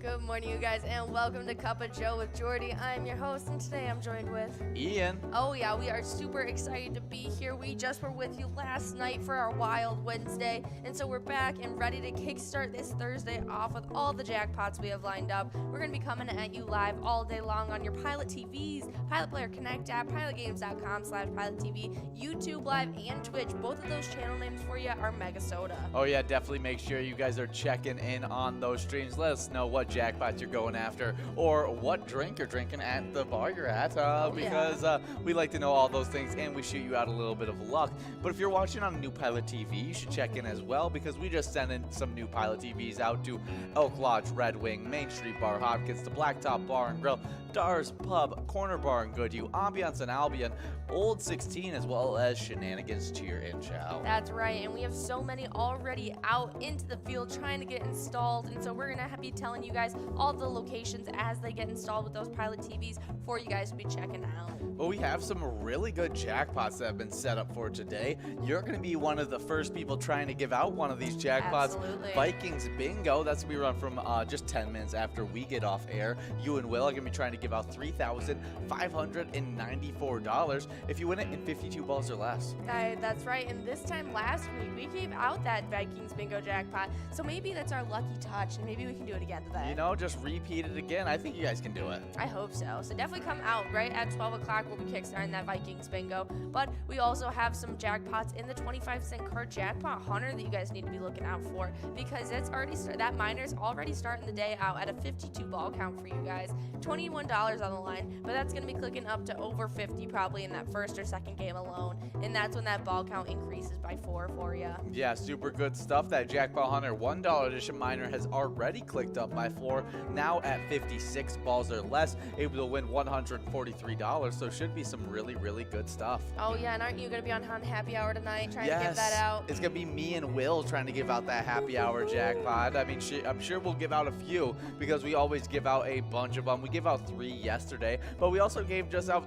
Good morning, you guys, and welcome to Cup of Joe with Jordy. I'm your host, and today I'm joined with Ian. Oh yeah, we are super excited to be here. We just were with you last night for our Wild Wednesday, and so we're back and ready to kickstart this Thursday off with all the jackpots we have lined up. We're going to be coming at you live all day long on your Pilot TVs, Pilot Player Connect app, pilotgames.com/PilotTV, YouTube Live, and Twitch. Both of those channel names for you are MegaSota. Oh yeah, definitely make sure you guys are checking in on those streams. Let us know what jackpots you're going after or what drink you're drinking at the bar you're at because we like to know all those things and we shoot you out a little bit of luck. But if you're watching on a new Pilot TV, you should check in as well because we just sent in some new Pilot TVs out to Elk Lodge, Red Wing, Main Street Bar, Hopkins, the Blacktop Bar and Grill, Dars Pub, Corner Bar and Goodhue, Ambiance and Albion, Old 16, as well as Shenanigans Cheer and Chow. That's right, and we have so many already out into the field trying to get installed, and so we're going to be telling you guys all the locations as they get installed with those Pilot TVs for you guys to be checking out. Well, we have some really good jackpots that have been set up for today. You're going to be one of the first people trying to give out one of these jackpots. Absolutely. Vikings Bingo, that's going to be run from just 10 minutes after we get off air. You and Will are going to be trying to give out $3,594 if you win it in 52 balls or less. That's right, and this time last week, we gave out that Vikings Bingo jackpot, so maybe that's our lucky touch, and maybe we can do it again today. You know, just repeat it again. I think you guys can do it. I hope so. So definitely come out right at 12 o'clock. We'll be kickstarting that Vikings Bingo. But we also have some jackpots in the 25-cent card jackpot hunter that you guys need to be looking out for because it's already that miner's already starting the day out at a 52 ball count for you guys. $21 on the line, but that's going to be clicking up to over 50 probably in that first or second game alone. And that's when that ball count increases by 4 for you. Yeah, super good stuff. That Jackpot Hunter $1 edition miner has already clicked up by 4, now at 56 balls or less, able to win $143. So should be some really, really good stuff. Oh yeah, and aren't you going to be on Happy Hour tonight trying to give that out? It's going to be me and Will trying to give out that Happy Hour jackpot. I mean, I'm sure we'll give out a few because we always give out a bunch of them. We gave out 3 yesterday, but we also gave just out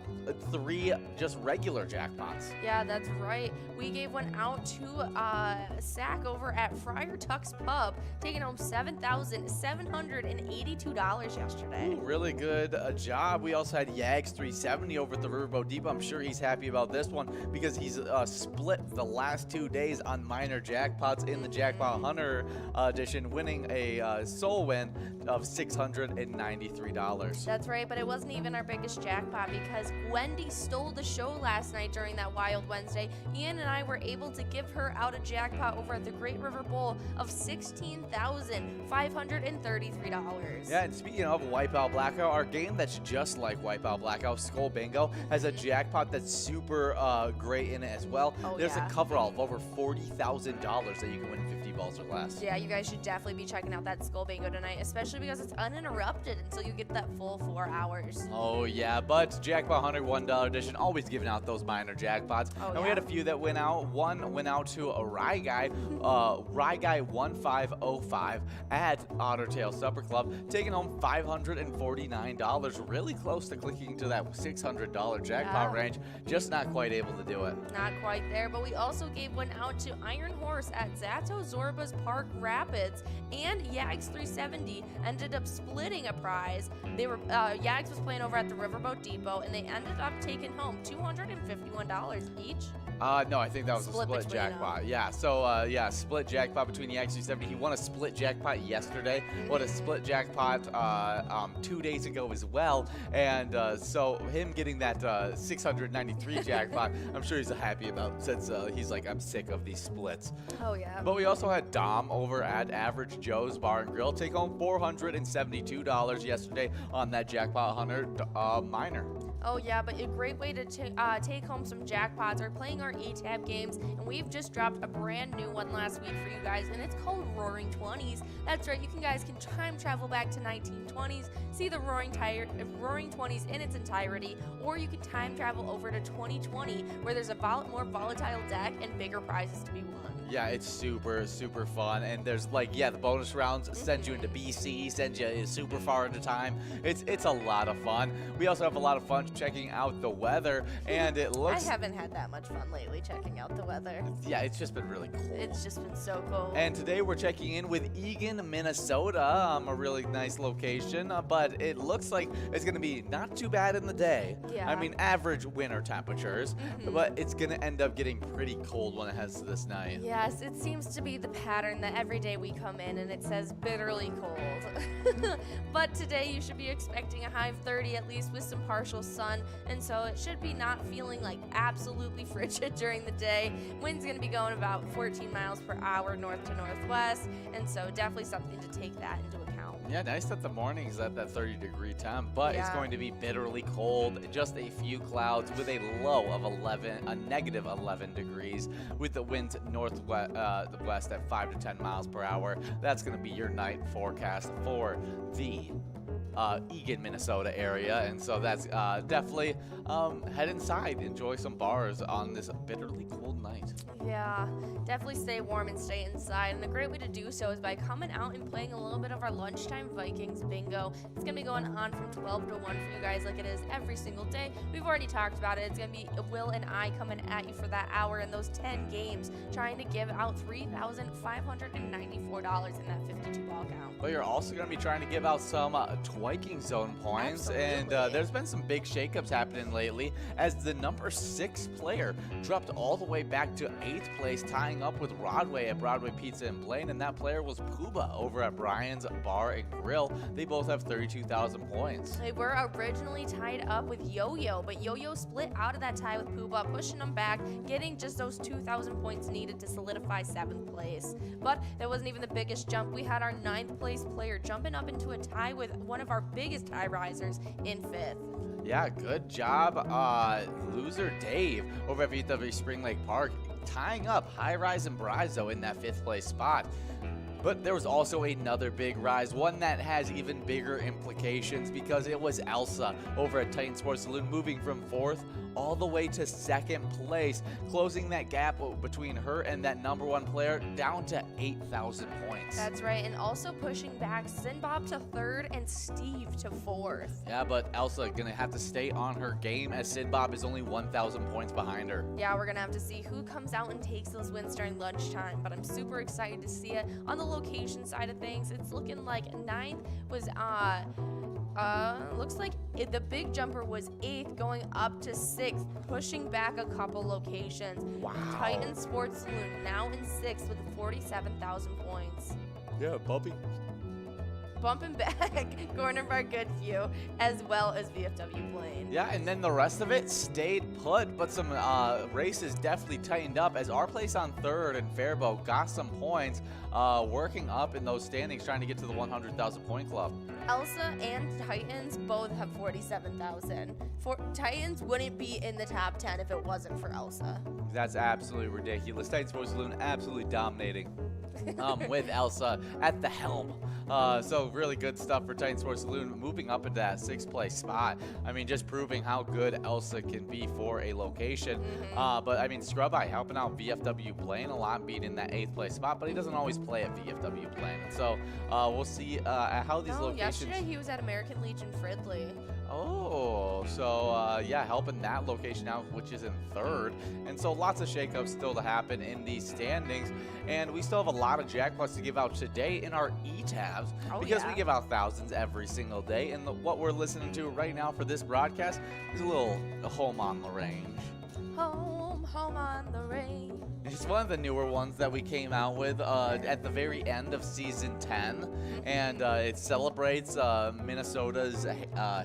3 just regular jackpots. Yeah, that's right. We gave one out to Sack over at Friar Tuck's Pub, taking home $7,782 yesterday. Ooh, really good job. We also had Yags 370 over at the Riverboat Depot. I'm sure he's happy about this one because he's split the last 2 days on minor jackpots in the Jackpot Hunter edition, winning a sole win of $693. That's right, but it wasn't even our biggest jackpot because Wendy stole the show last night during that Wild Wednesday. Ian and I were able to give her out a jackpot over at the Great River Bowl of $16,533. Yeah, and speaking of Wipeout Blackout, our game that's just like Wipeout Blackout, Skull Bingo, has a jackpot that's super great in it as well. There's a coverall of over $40,000 that you can win in 50 balls or less. Yeah, you guys should definitely be checking out that Skull Bingo tonight, especially because it's uninterrupted until you get that full 4 hours. Oh yeah, but Jackpot Hunter $1 edition, always giving out those minor jackpots. We had a few that went out. One went out to a Rye Guy 1505 at Ottertail Supper Club, taking home $549. Really close to clicking to that $600 jackpot range, just not quite able to do it. Not quite there, but we also gave one out to Iron Horse at Zato Zorba's Park Rapids, and Yags 370 ended up splitting a prize. They were Yags was playing over at the Riverboat Depot, and they ended up taking home $251 each. No, I think that was a split jackpot. Yeah, so split jackpot between Yags 370. He won a split jackpot yesterday. Won a split jackpot 2 days ago as well, and so him getting that 693 jackpot, I'm sure he's happy about since he's like, I'm sick of these splits. Oh yeah. But we also had Dom over at Average Joe's Bar and Grill take home $472 yesterday on that Jackpot Hunter miner. Oh yeah, but a great way to take home some jackpots are playing our E-Tab games, and we've just dropped a brand new one last week for you guys, and it's called Roaring 20s. That's right, you guys can time travel back to 1920s, see the Roaring 20s in its entirety, or you can time travel over to 2020, where there's a more volatile deck and bigger prizes to be won. Yeah, it's super, super fun. And there's like, the bonus rounds send you into BC, send you super far into time. It's a lot of fun. We also have a lot of fun checking out the weather, and it looks... I haven't had that much fun lately checking out the weather. Yeah, it's just been really cool. It's just been so cold. And today we're checking in with Egan, Minnesota, a really nice location, but it looks like it's going to be not too bad in the day. Yeah. I mean, average winter temperatures, but it's going to end up getting pretty cold when it heads to this night. Yes, it seems to be the pattern that every day we come in and it says bitterly cold. But today you should be expecting a high of 30 at least with some partial sun, and so it should be not feeling like absolutely frigid during the day. Wind's going to be going about 14 miles per hour north to northwest, and so definitely something to take that into account. Yeah, nice that the morning's at that 30-degree temp, but it's going to be bitterly cold. Just a few clouds with a low of negative 11 degrees, with the winds northwest west at 5 to 10 miles per hour. That's going to be your night forecast for the Egan, Minnesota area, and so that's definitely head inside, enjoy some bars on this bitterly cold night. Yeah, definitely stay warm and stay inside, and a great way to do so is by coming out and playing a little bit of our lunchtime Vikings bingo. It's going to be going on from 12 to 1 for you guys like it is every single day. We've already talked about it. It's going to be Will and I coming at you for that hour in those 10 games, trying to give out $3,594 in that 52 ball count. But you're also going to be trying to give out some Viking zone points. Absolutely. And there's been some big shakeups happening lately as the number 6 player dropped all the way back to 8th place, tying up with Broadway at Broadway Pizza and Blaine, and that player was Pooba over at Brian's Bar and Grill. They both have 32,000 points. They were originally tied up with Yo-Yo, but Yo-Yo split out of that tie with Pooba, pushing them back, getting just those 2,000 points needed to solidify 7th place. But that wasn't even the biggest jump. We had our 9th place player jumping up into a tie with one of our biggest tie risers in 5th. Yeah, good job, loser Dave over at VW Spring Lake Park, tying up High Rise and Brizo in that 5th place spot. But there was also another big rise, one that has even bigger implications because it was Elsa over at Titan Sports Saloon, moving from 4th all the way to 2nd place, closing that gap between her and that number 1 player down to 8,000 points. That's right, and also pushing back Sinbob to 3rd and Steve to 4th. Yeah, but Elsa gonna have to stay on her game as Sinbob is only 1,000 points behind her. Yeah, we're gonna have to see who comes out and takes those wins during lunchtime, but I'm super excited to see it. On the location side of things, it's looking like 9th was looks like the big jumper was 8th, going up to 6th, pushing back a couple locations. Wow. Titan Sports Saloon now in 6th with 47,000 points. Yeah, Bubby. Bumping back Corner Bar Goodview as well as VFW Blaine. Yeah, and then the rest of it stayed put, but some races definitely tightened up as our place on 3rd and Faribault got some points, working up in those standings, trying to get to the 100,000 point club. Elsa and Titans both have 47,000. Titans wouldn't be in the top 10 if it wasn't for Elsa. That's absolutely ridiculous. Titan Sports Saloon absolutely dominating with Elsa at the helm. So really good stuff for Titan Sports Saloon, moving up into that 6th place spot. I mean, just proving how good Elsa can be for a location. But I mean, Scrub Eye helping out VFW Blaine a lot, being in that 8th place spot, but he doesn't always play at VFW Blaine. So we'll see how these locations... Yesterday he was at American Legion Fridley. Oh, so yeah, helping that location out, which is in 3rd. And so lots of shakeups still to happen in these standings. And we still have a lot of jackpots to give out today in our E-tabs because we give out thousands every single day. And what we're listening to right now for this broadcast is a little Home on the Range. Home on the range. It's one of the newer ones that we came out with at the very end of season 10, and it celebrates Minnesota's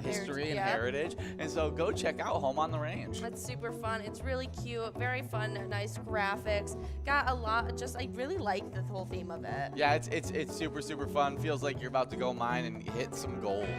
history and heritage. And so go check out Home on the Range. It's super fun. It's really cute, very fun, nice graphics. Got a lot. I really like the whole theme of it. Yeah, it's super fun. Feels like you're about to go mine and hit some gold.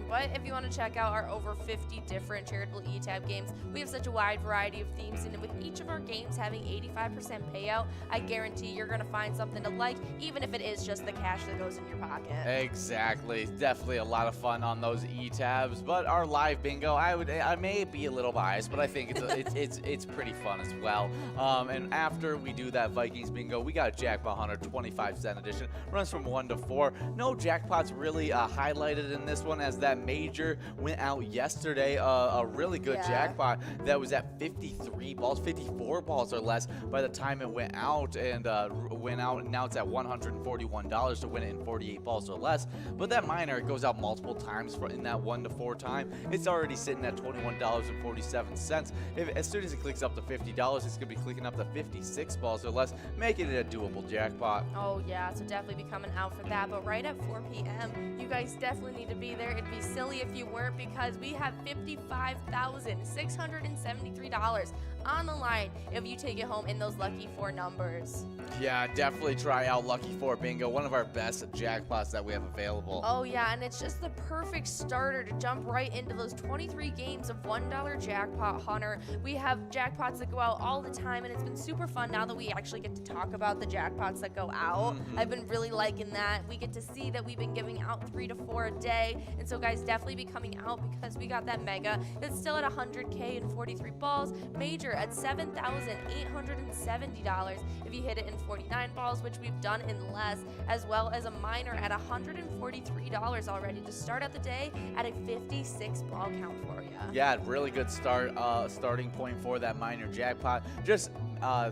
But if you want to check out our over 50 different charitable E-tab games, we have such a wide variety of themes, and with each of our games having 85% payout, I guarantee you're going to find something to like, even if it is just the cash that goes in your pocket. Exactly. Definitely a lot of fun on those E-tabs. But our live bingo, I may be a little biased, but I think it's pretty fun as well. And after we do that Vikings bingo, we got a Jackpot Hunter 25-cent edition. Runs from 1 to 4. No jackpots really highlighted in this one, as that that major went out yesterday, a really good jackpot that was at 54 balls or less by the time it went out, and now it's at $141 to win it in 48 balls or less. But that minor goes out multiple times in that 1 to 4 time. It's already sitting at $21.47. As soon as it clicks up to $50, it's going to be clicking up to 56 balls or less, making it a doable jackpot. Oh yeah, so definitely be coming out for that. But right at 4 p.m., you guys definitely need to be there. It'd be silly if you weren't, because we have $55,673 on the line if you take it home in those lucky 4 numbers. Yeah, definitely try out Lucky 4 Bingo, one of our best jackpots that we have available. Oh yeah, and it's just the perfect starter to jump right into those 23 games of $1 jackpot hunter. We have jackpots that go out all the time, and it's been super fun now that we actually get to talk about the jackpots that go out. I've been really liking that. We get to see that we've been giving out 3 to 4 a day, and so guys, definitely be coming out, because we got that mega that's still at 100K and 43 balls, major at $7,870 if you hit it in 49 balls, which we've done in less, as well as a minor at $143 already to start out the day at a 56 ball count for you. Yeah, really good starting point for that minor jackpot. Just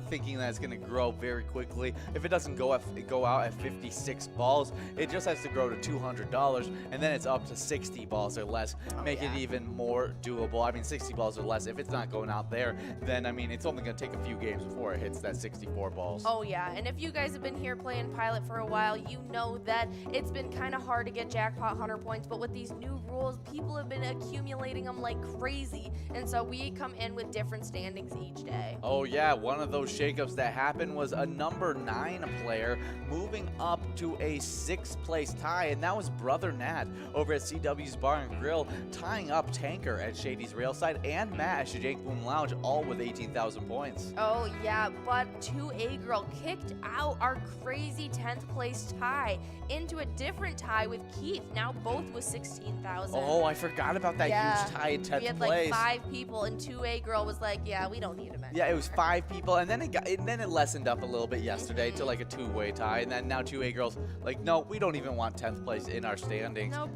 thinking that it's going to grow very quickly. If it doesn't go out at 56 balls, it just has to grow to $200, and then it's up to 60 balls or less, make it even more doable. I mean, 60 balls or less. If it's not going out there, then I mean, it's only going to take a few games before it hits that 64 balls. Oh yeah, and if you guys have been here playing Pilot for a while, you know that it's been kind of hard to get jackpot hunter points, but with these new rules, people have been accumulating them like crazy, and so we come in with different standings each day. Oh yeah, one of those shakeups that happened was a number 9 player moving up to a 6th place tie, and that was Brother Nat over at CW's Bar and Grill, tying up Tanker at Shady's Railside and Matt at Shajak Boom Lounge, all with 18,000 points. Oh yeah, but 2A Girl kicked out our crazy 10th place tie into a different tie with Keith, now both with 16,000. Oh, I forgot about that huge tie in 10th place. We had like 5 people, and 2A Girl was like, yeah, we don't need him anymore. Yeah, it was 5 people, and then it lessened up a little bit yesterday to like a 2-way tie, and then now 2A Girls like, no, we don't even want 10th place in our standings. Nope.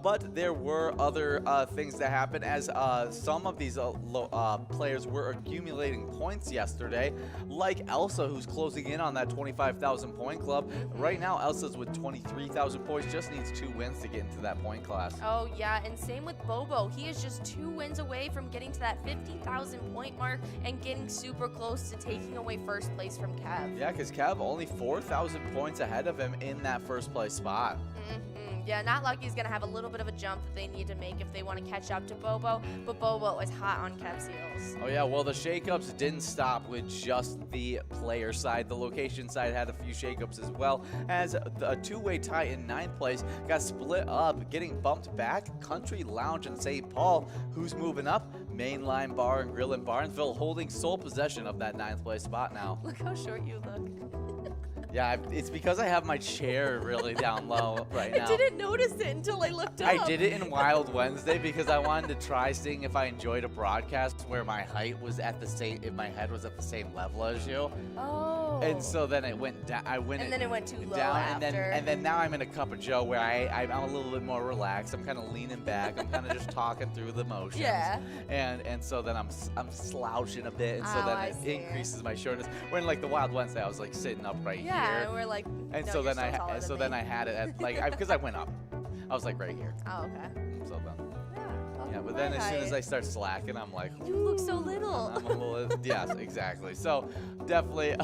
But there were other things that happened as some of these players were accumulating points yesterday, like Elsa, who's closing in on that 25,000 point club. Right now, Elsa's with 23,000 points, just needs 2 wins to get into that point class. Oh yeah, and same with Bobo. He is just 2 wins away from getting to that 50,000 point mark and getting super close to taking away first place from Kev. Yeah, because Kev only 4,000 points ahead of him in that first place spot. Yeah, Not Lucky's going to have a little bit of a jump that they need to make if they want to catch up to Bobo, but Bobo is hot on Kev's heels. Oh yeah, well the shakeups didn't stop with just the player side. The location side had a few shakeups as well, as a 2-way tie in 9th place got split up, getting bumped back. Country Lounge in St. Paul, who's moving up? Mainline Bar and Grill in Barnesville, holding sole possession of that 9th place spot now. Look how short you look. Yeah, it's because I have my chair really down low right now. I didn't notice it until I looked up. I did it in Wild Wednesday because I wanted to try seeing if I enjoyed a broadcast where my height was at the same, if my head was at the same level as you. Oh. And so then it went down. And then it went too low down, after. and then now I'm in a cup of Joe where I'm a little bit more relaxed. I'm kind of leaning back. I'm kind of just talking through the motions. Yeah. And so then I'm slouching a bit, and so then it increases my shortness. When like the Wild Wednesday, I was like sitting up right here. Yeah, and we're like. And no, so then I had it at like because I went up. I was like right here. Oh, okay. So then. Yeah, but then as soon as I start slacking, I'm like, you look so little. I'm a little, yes, exactly. So definitely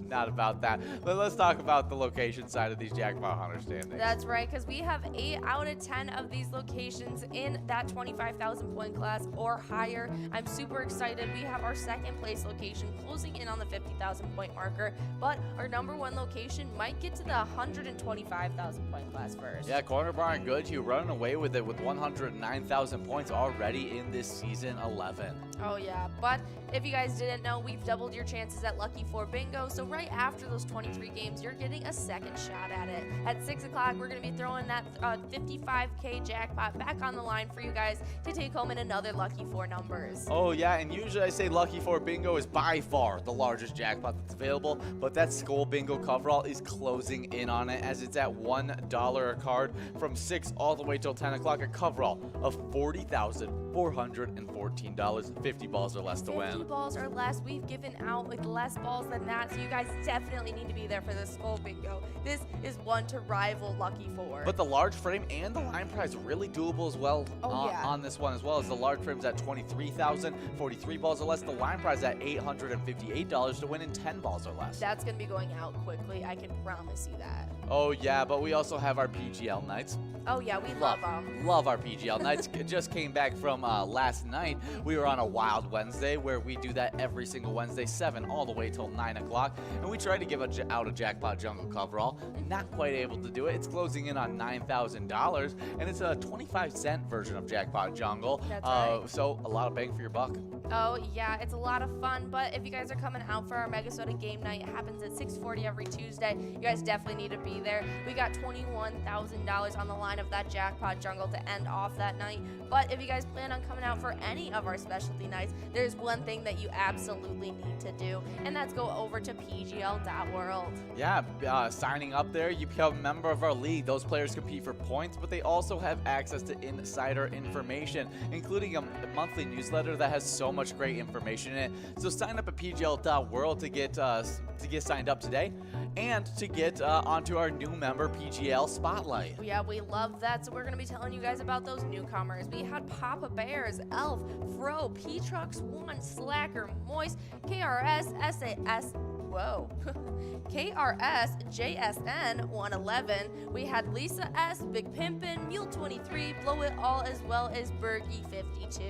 not about that. But let's talk about the location side of these jackpot hunter standings. That's right, because we have 8 out of 10 of these locations in that 25,000 point class or higher. I'm super excited. We have our 2nd place location closing in on the 50,000 point marker, but our number 1 location might get to the 125,000 point class first. Yeah, Corner Bar and Good, you running away with it with 109,000 points already in this season 11. Oh yeah, but if you guys didn't know, we've doubled your chances at Lucky 4 Bingo, so right after those 23 games, you're getting a second shot at it. At 6 o'clock, we're going to be throwing that 55K jackpot back on the line for you guys to take home in another Lucky 4 numbers. Oh yeah, and usually I say Lucky 4 Bingo is by far the largest jackpot that's available, but that Skull Bingo coverall is closing in on it as it's at $1 a card from 6 all the way till 10 o'clock, a coverall of $40,414, 50 balls or less to win. 50 balls or less. We've given out like less balls than that, so you guys definitely need to be there for this Skull Bingo. This is one to rival Lucky 4. But the large frame and the line prize really doable as well on this one, as well as the large frame's at $23,000, 43 balls or less. The line prize at $858 to win in 10 balls or less. That's going to be going out quickly. I can promise you that. Oh yeah, but we also have our PGL nights. Oh yeah, we love them. Love our PGL nights. Just came back from last night. We were on a Wild Wednesday where we do that every single Wednesday, 7 all the way till 9 o'clock. And we try to give out a Jackpot Jungle coverall. Not quite able to do it. It's closing in on $9,000, and it's a 25-cent version of Jackpot Jungle. That's right. So a lot of bang for your buck. Oh yeah, it's a lot of fun, but if you guys are coming out for our MegaSota game night, it happens at 6:40 every Tuesday. You guys definitely need to be there. We got $21,000 on the line of that Jackpot Jungle to end off that night. But if you guys plan on coming out for any of our specialty nights, there's one thing that you absolutely need to do, and that's go over to pgl.world. Yeah, signing up there, you become a member of our league. Those players compete for points, but they also have access to insider information, including a monthly newsletter that has so much great information in it. So sign up at pgl.world to get signed up today, and to get onto our new member PGL Spotlight. Yeah, we love that. So we're going to be telling you guys about those newcomers. We had Papa Bears, Elf, Fro, P-Trucks1, Slacker, Moist, KRS, SAS, whoa, KRS, JSN 111. We had Lisa S, Big Pimpin', Mule 23, Blow It All, as well as Berkey 52.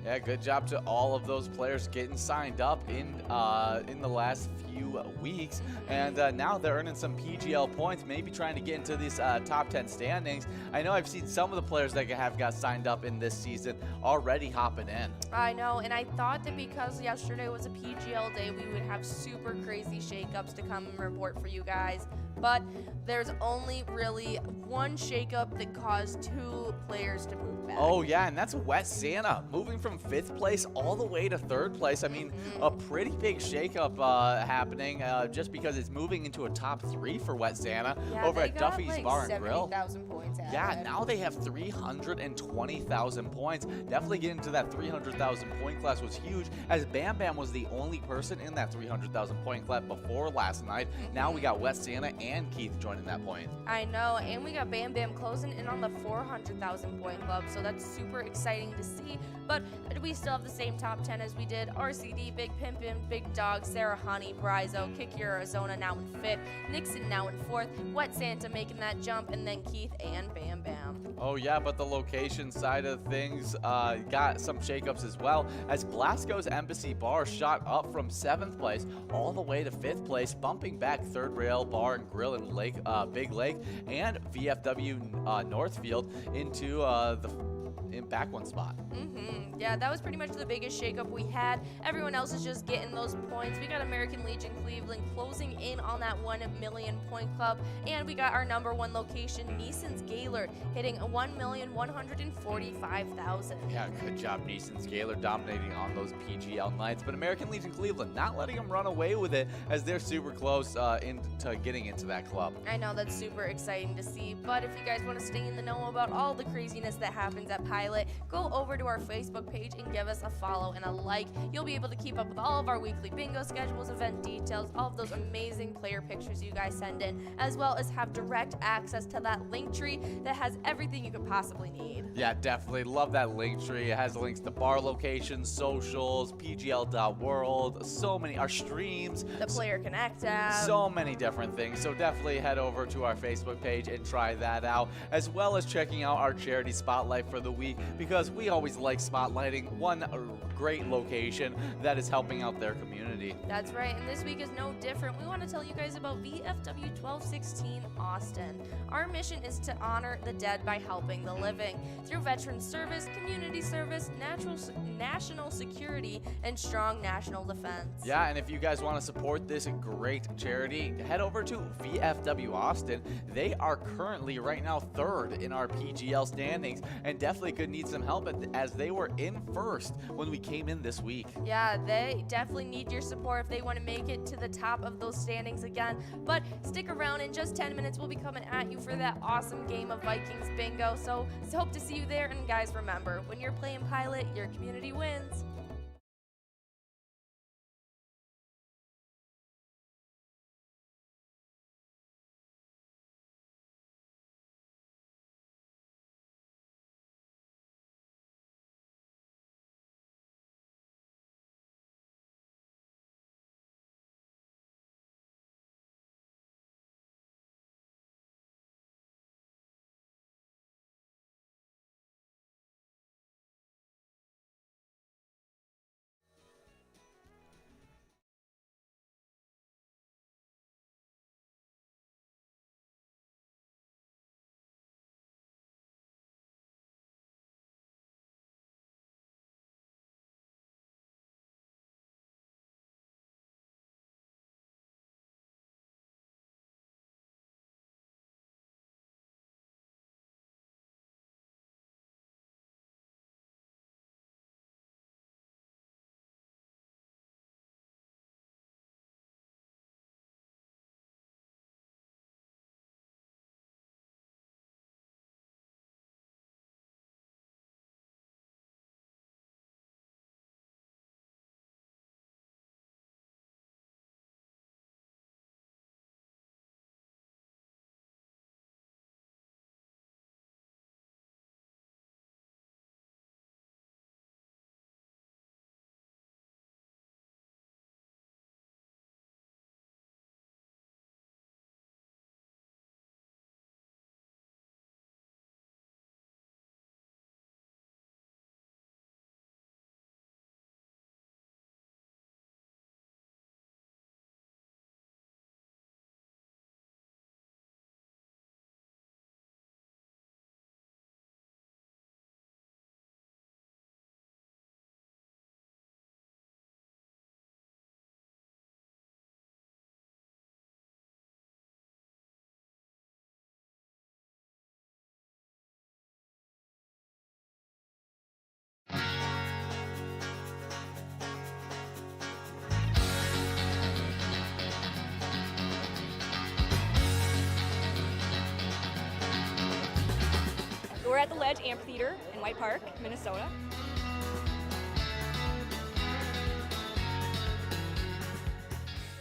Yeah, good job to all of those players getting signed up in the last few weeks, and now they're earning some PGL points, maybe trying to get into these top 10 standings. I know I've seen some of the players that have got signed up in this season already hopping in. I know, and I thought that because yesterday was a PGL day, we would have super crazy shakeups to come and report for you guys. But there's only really one shakeup that caused 2 players to move back. Oh yeah, and that's Wet Santa moving from 5th place all the way to 3rd place. I mean, a pretty big shakeup happening just because it's moving into a top 3 for Wet Santa over at Duffy's like Bar and Grill. 70,000 points. Yeah, now they have 320,000 points. Definitely getting to that 300,000 point class was huge, as Bam Bam was the only person in that 300,000 point class before last night. Now we got Wet Santa and Keith joining that point. I know, and we got Bam Bam closing in on the 400,000 point club, so that's super exciting to see. But we still have the same top 10 as we did. RCD, Big Pimpin', Big Dog, Sarah Honey, Brizo, Kick Your Arizona now in 5th, Nixon now in 4th, Wet Santa making that jump, and then Keith and Bam Bam. Oh yeah, but the location side of things got some shakeups as well, as Glasgow's Embassy Bar shot up from 7th place all the way to 5th place, bumping back Third Rail Bar and Grill in Big Lake and VFW Northfield into the back one spot. Yeah, that was pretty much the biggest shakeup we had. Everyone else is just getting those points. We got American Legion Cleveland closing in on that 1 million point club, and we got our number 1 location, Neeson's Gaylord, hitting 1,145,000. Yeah, good job, Neeson's Gaylord, dominating on those PGL nights. But American Legion Cleveland not letting them run away with it, as they're super close into getting into that club. I know, that's super exciting to see. But if you guys want to stay in the know about all the craziness that happens at Pilot, go over to our Facebook page and give us a follow and a like. You'll be able to keep up with all of our weekly bingo schedules, event details, all of those amazing player pictures you guys send in, as well as have direct access to that link tree that has everything you could possibly need. Yeah, definitely love that link tree. It has links to bar locations, socials, pgl.world, so many, our streams, the Player Connect app, so many different things. So definitely head over to our Facebook page and try that out, as well as checking out our charity spotlight for the week. community because we always like spotlighting one great location that is helping out their community. That's right, and this week is no different. We want to tell you guys about VFW 1216 Austin. Our mission is to honor the dead by helping the living through veteran service, community service, national security, and strong national defense. Yeah, and if you guys want to support this great charity, head over to VFW Austin. They are currently right now 3rd in our PGL standings and definitely could need some help as they were in 1st when we came in this week. Yeah, they definitely need your support if they want to make it to the top of those standings again. But stick around, in just 10 minutes we'll be coming at you for that awesome game of Vikings bingo. So hope to see you there, and guys, remember, when you're playing Pilot, your community wins. We're at the Ledge Amphitheater in White Park, Minnesota.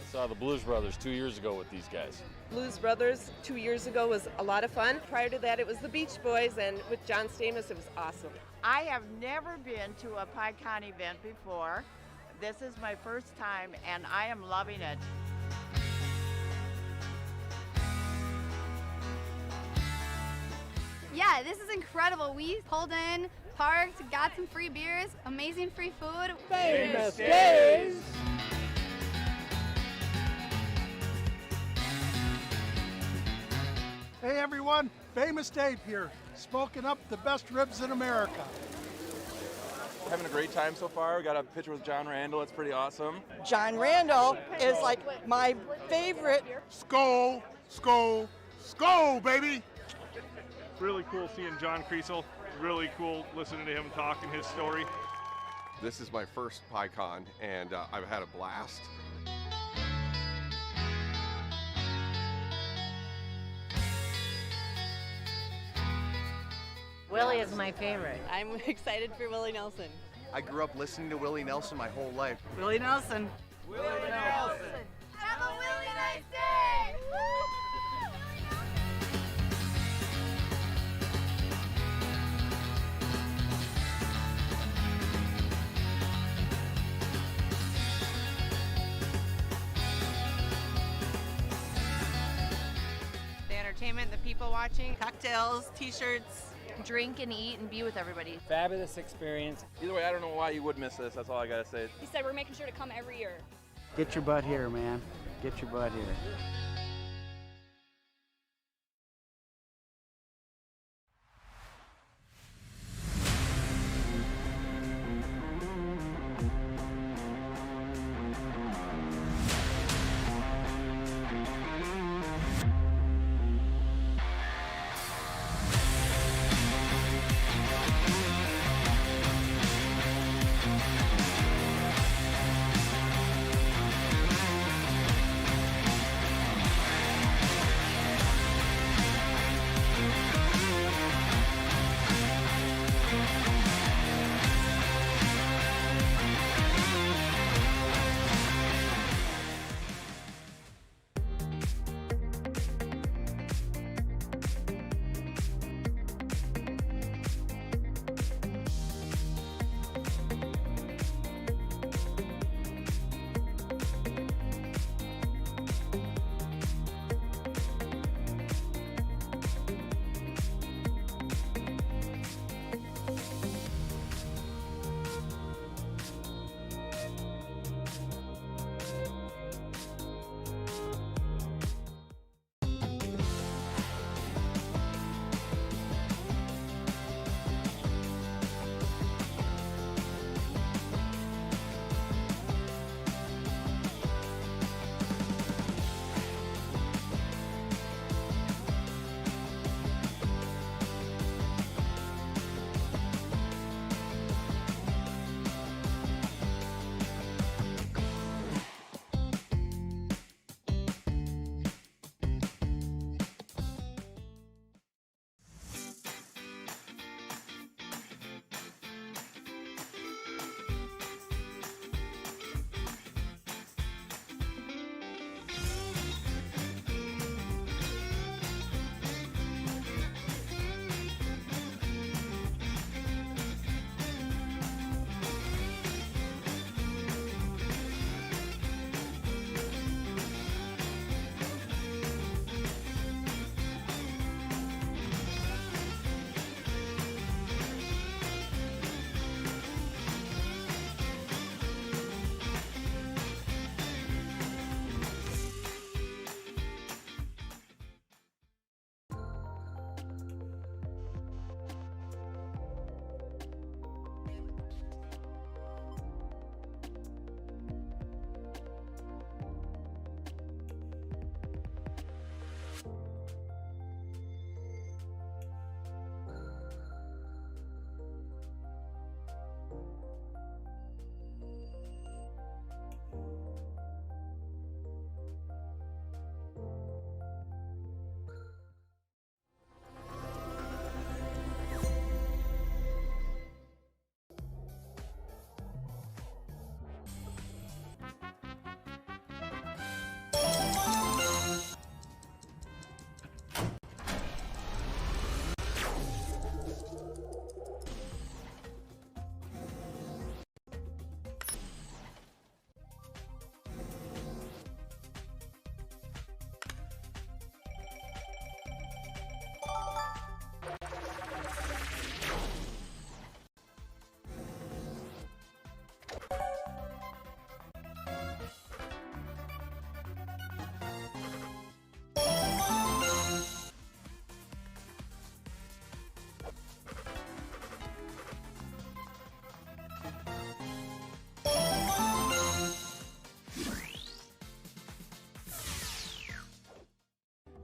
I saw the Blues Brothers 2 years ago with these guys. Blues Brothers 2 years ago was a lot of fun. Prior to that, it was the Beach Boys, and with John Stamos, it was awesome. I have never been to a PyCon event before. This is my first time, and I am loving it. Yeah, this is incredible. We pulled in, parked, got some free beers, amazing free food. Famous Days! Hey everyone, Famous Dave here, smoking up the best ribs in America. Having a great time so far. We got a picture with John Randall. It's pretty awesome. John Randall is like my favorite. Skol, skol, skol, baby! Really cool seeing John Kriesel. Really cool listening to him talking his story. This is my first PyCon, and I've had a blast. Willie is my favorite. I'm excited for Willie Nelson. I grew up listening to Willie Nelson my whole life. Willie Nelson. Willie Nelson. Have a really nice day! entertainment, the people watching. Cocktails, t-shirts. Drink and eat and be with everybody. Fabulous experience. Either way, I don't know why you would miss this. That's all I gotta say. He said we're making sure to come every year. Get your butt here, man. Get your butt here.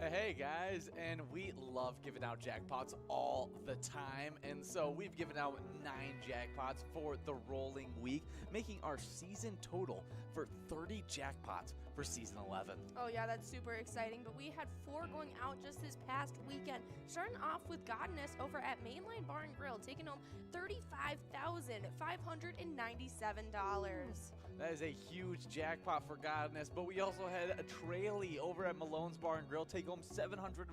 Hey guys, and we love giving out jackpots all the time, and so we've given out 9 jackpots for the rolling week, making our season total for 30 jackpots for season 11. Oh yeah, that's super exciting, but we had 4 going out just this past weekend. Starting off with Godness over at Mainline Bar and Grill, taking home $35,597. That is a huge jackpot for Godness, but we also had a Trailey over at Malone's Bar and Grill take home $705.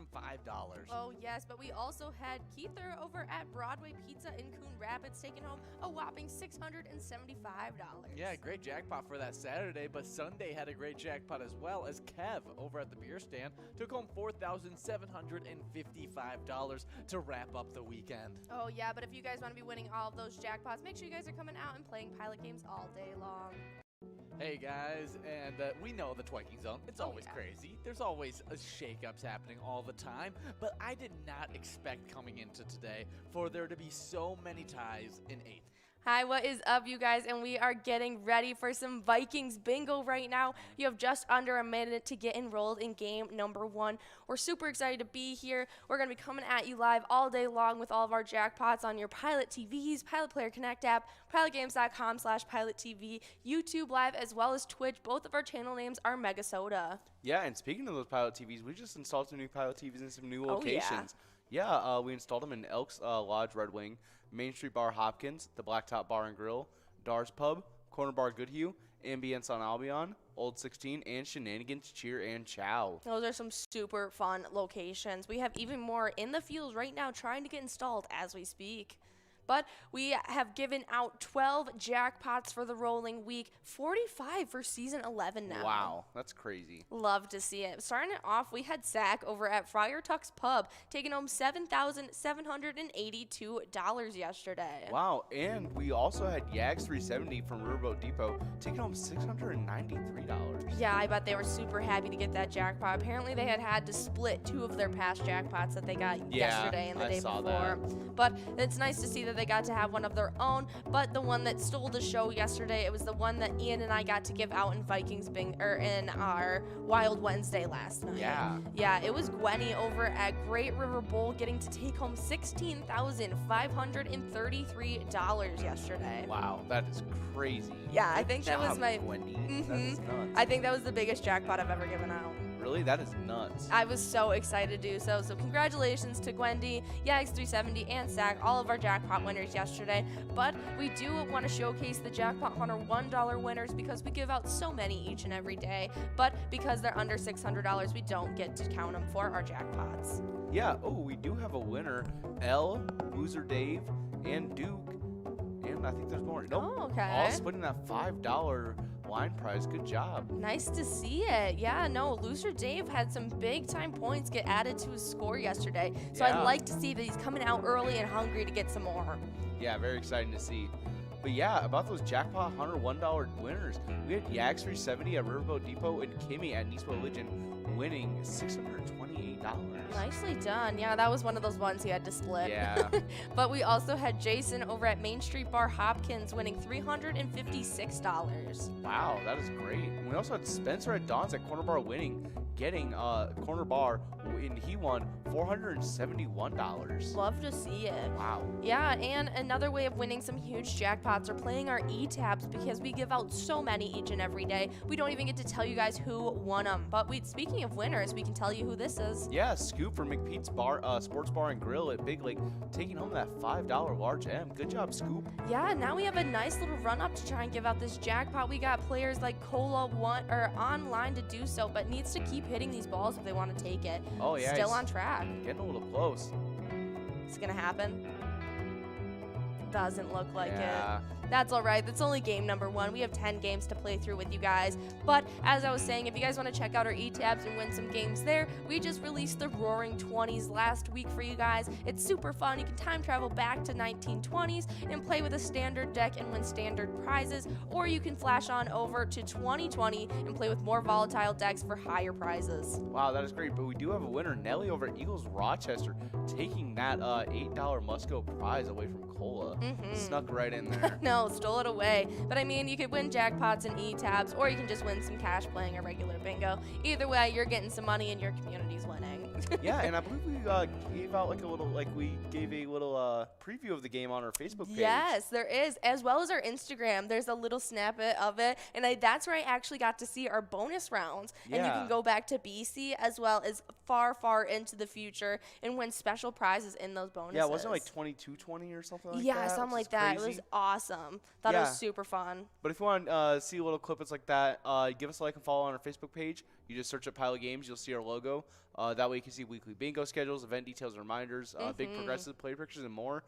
Oh yes, but we also had Keither over at Broadway Pizza in Coon Rapids taking home a whopping $675. Yeah, great jackpot for that Saturday, but Sunday had a great jackpot jackpot as well, as Kev over at the beer stand took home $4,755 to wrap up the weekend. Oh, yeah, but if you guys want to be winning all of those jackpots, make sure you guys are coming out and playing pilot games all day long. Hey guys, and we know the Twiking Zone, it's always crazy. There's always shakeups happening all the time, but I did not expect coming into today for there to be so many ties in 8th. Hi, what is up, you guys? And we are getting ready for some Vikings bingo right now. You have just under a minute to get enrolled in game number 1. We're super excited to be here. We're going to be coming at you live all day long with all of our jackpots on your Pilot TVs, Pilot Player Connect app, pilotgames.com/PilotTV, YouTube Live, as well as Twitch. Both of our channel names are MegaSota. Yeah, and speaking of those Pilot TVs, we just installed some new Pilot TVs in some new locations. Yeah, we installed them in Elks Lodge, Red Wing, Main Street Bar Hopkins, the Blacktop Bar and Grill, Dars Pub, Corner Bar Goodhue, Ambience on Albion, Old 16, and Shenanigans Cheer and Chow. Those are some super fun locations. We have even more in the field right now trying to get installed as we speak. But we have given out 12 jackpots for the rolling week, 45 for season 11 now. Wow, that's crazy. Love to see it. Starting it off, we had Zach over at Friar Tuck's Pub, taking home $7,782 yesterday. Wow, and we also had Yags 370 from Riverboat Depot, taking home $693. Yeah, I bet they were super happy to get that jackpot. Apparently, they had to split 2 of their past jackpots that they got yesterday and the day before. That. But it's nice to see that they got to have one of their own. But the one that stole the show yesterday, it was the one that Ian and I got to give out in in our Wild Wednesday last night. Yeah, it was Gwenny over at Great River Bowl getting to take home $16,533 yesterday. Wow, that is crazy. Yeah, I think that was my. Gwenny. That is nuts. I think that was the biggest jackpot I've ever given out. Really? That is nuts. I was so excited to do so. So congratulations to Gwendy, Yags 370, and Zach, all of our jackpot winners yesterday. But we do want to showcase the Jackpot Hunter $1 winners because we give out so many each and every day. But because they're under $600, we don't get to count them for our jackpots. Yeah. Oh, we do have a winner. L, Boozer Dave, and Duke. And I think there's more. Nope. Oh, okay. All splitting that $5 line prize. Good job. Nice to see it. Yeah, no, Loser Dave had some big time points get added to his score yesterday. So I'd like to see that he's coming out early and hungry to get some more. Yeah, very exciting to see. But yeah, about those Jackpot Hunter $1 winners, we had Yags 370 at Riverboat Depot and Kimmy at Nice Religion winning $628. Nicely done. Yeah, that was one of those ones he had to split. Yeah. But we also had Jason over at Main Street Bar Hopkins winning $356. Wow, that is great. And we also had Spencer at Don's at Corner Bar getting Corner Bar, and he won $471. Love to see it. Wow. Yeah, and another way of winning some huge jackpots are playing our e-tabs because we give out so many each and every day. We don't even get to tell you guys who won them. But speaking of winners, we can tell you who this is. Yeah, Scoop from McPete's Sports Bar and Grill at Big Lake, taking home that $5 large M. Good job, Scoop. Yeah, now we have a nice little run up to try and give out this jackpot. We got players like Cola online to do so, but needs to keep hitting these balls if they want to take it. Oh yeah, still on track. Getting a little close. It's gonna happen. Doesn't look like it. Yeah. That's all right. That's only game number 1. We have 10 games to play through with you guys. But as I was saying, if you guys want to check out our e-tabs and win some games there, we just released the Roaring 20s last week for you guys. It's super fun. You can time travel back to 1920s and play with a standard deck and win standard prizes, or you can flash on over to 2020 and play with more volatile decks for higher prizes. Wow, that is great. But we do have a winner, Nelly over at Eagles Rochester, taking that $8 Musco prize away from Cola. Snuck right in there. No, stole it away. But I mean, you could win jackpots and e-tabs, or you can just win some cash playing a regular bingo. Either way, you're getting some money and your community's winning. Yeah, and I believe we gave out we gave a little preview of the game on our Facebook page. Yes, there is, as well as our Instagram. There's a little snippet of it, and that's where I actually got to see our bonus rounds. Yeah. And you can go back to BC as well as far, far into the future and win special prizes in those bonuses. Yeah, wasn't it like 2220 or something like that? Yeah, something like that. It was awesome. Thought it was super fun. But if you want to see little clips like that, give us a like and follow on our Facebook page. You just search up Pilot Games, you'll see our logo. That way you can see weekly bingo schedules, event details and reminders, big progressive play pictures, and more.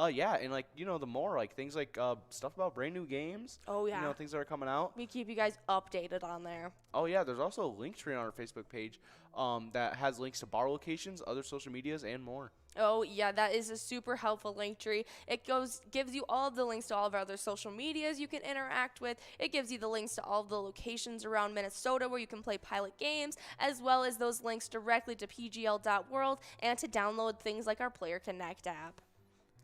Yeah, and like, the more like things like stuff about brand new games. Oh, yeah. Things that are coming out. We keep you guys updated on there. Oh, yeah, there's also a link tree on our Facebook page that has links to bar locations, other social medias, and more. Oh, yeah, that is a super helpful link tree. It gives you all of the links to all of our other social medias you can interact with. It gives you the links to all of the locations around Minnesota where you can play Pilot Games, as well as those links directly to pgl.world and to download things like our Player Connect app.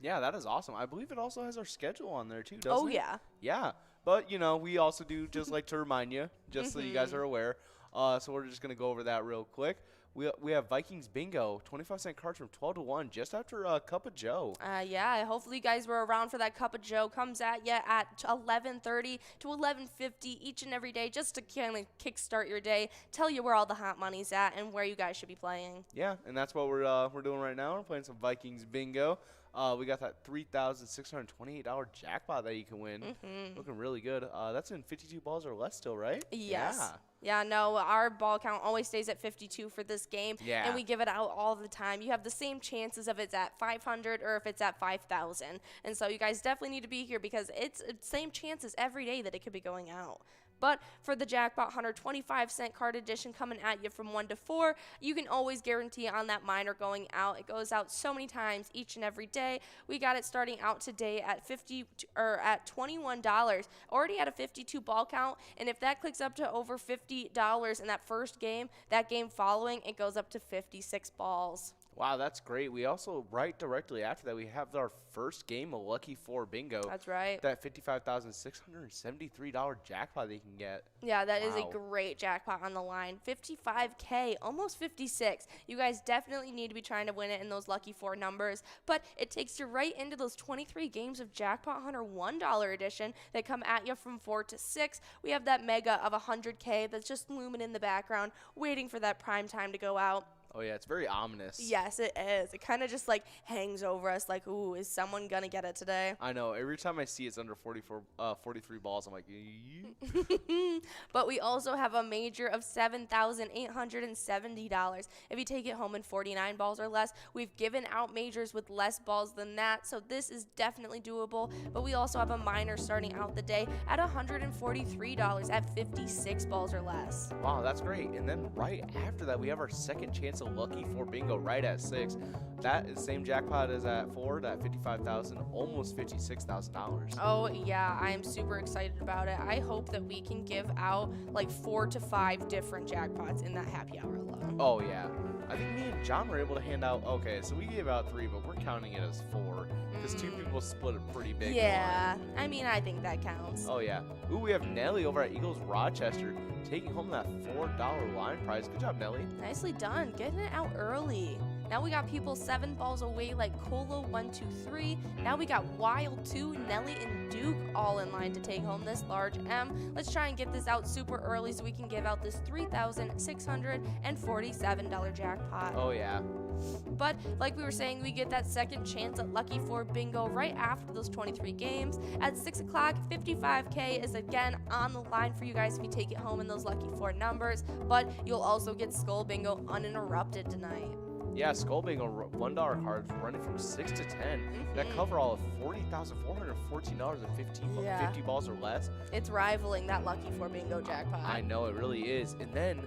Yeah, that is awesome. I believe it also has our schedule on there, too, doesn't it? Oh, yeah. Yeah, but, we also do just like to remind you, just so you guys are aware. So we're just going to go over that real quick. We have Vikings Bingo, 25-cent cards from 12 to 1, just after Cup of Joe. Yeah, hopefully you guys were around for that Cup of Joe. Comes at you at 11:30 to 11:50 each and every day, just to kind of kickstart your day, tell you where all the hot money's at and where you guys should be playing. Yeah, and that's what we're doing right now. We're playing some Vikings Bingo. We got that $3,628 jackpot that you can win. Looking really good. That's in 52 balls or less still, right? Yes. Yeah, no, our ball count always stays at 52 for this game, and we give it out all the time. You have the same chances if it's at 500 or if it's at 5,000. And so you guys definitely need to be here because it's the same chances every day that it could be going out. But for the Jackpot Hunter 25-cent card edition coming at you from 1 to 4, you can always guarantee on that minor going out. It goes out so many times each and every day. We got it starting out today at $21. Already at a 52 ball count, and if that clicks up to over $50 in that first game, that game following, it goes up to 56 balls. Wow, that's great. We also, right directly after that, we have our first game of Lucky 4 Bingo. That's right. That $55,673 jackpot that you can get. Yeah, that is a great jackpot on the line. $55K, almost 56. You guys definitely need to be trying to win it in those Lucky 4 numbers. But it takes you right into those 23 games of Jackpot Hunter $1 edition that come at you from 4 to 6. We have that mega of $100K that's just looming in the background, waiting for that prime time to go out. Oh, yeah, it's very ominous. Yes, it is. It kind of just, hangs over us like, ooh, is someone going to get it today? I know. Every time I see it's under 43 balls, I'm like, But we also have a major of $7,870. If you take it home in 49 balls or less, we've given out majors with less balls than that, so this is definitely doable. But we also have a minor starting out the day at $143 at 56 balls or less. Wow, that's great. And then right after that, we have our second chance of Lucky 4 Bingo right at 6. That is the same jackpot as at 4, at $55,000, almost $56,000. Oh, yeah, I am super excited about it. I hope that we can give out 4 to 5 different jackpots in that happy hour alone. Oh, yeah. I think me and John were able to hand out, okay, so we gave out 3, but we're counting it as 4 because 2 people split a pretty big one. I mean, I think that counts. Oh, yeah. Ooh, we have Nelly over at Eagles Rochester taking home that $4 line prize. Good job, Nelly. Nicely done. Getting it out early. Now we got people 7 balls away like Colo123. Now we got Wild 2, Nelly, and Duke all in line to take home this large M. Let's try and get this out super early so we can give out this $3,647 jackpot. Oh, yeah. But like we were saying, we get that second chance at Lucky 4 Bingo right after those 23 games. At 6 o'clock, $55K is again on the line for you guys if you take it home in those Lucky 4 numbers. But you'll also get Skull Bingo uninterrupted tonight. Yeah, Skull Bingo $1 cards running from 6 to 10. That cover all of $40,414 and 50 balls or less. It's rivaling that Lucky 4 Bingo jackpot. I know, it really is. And then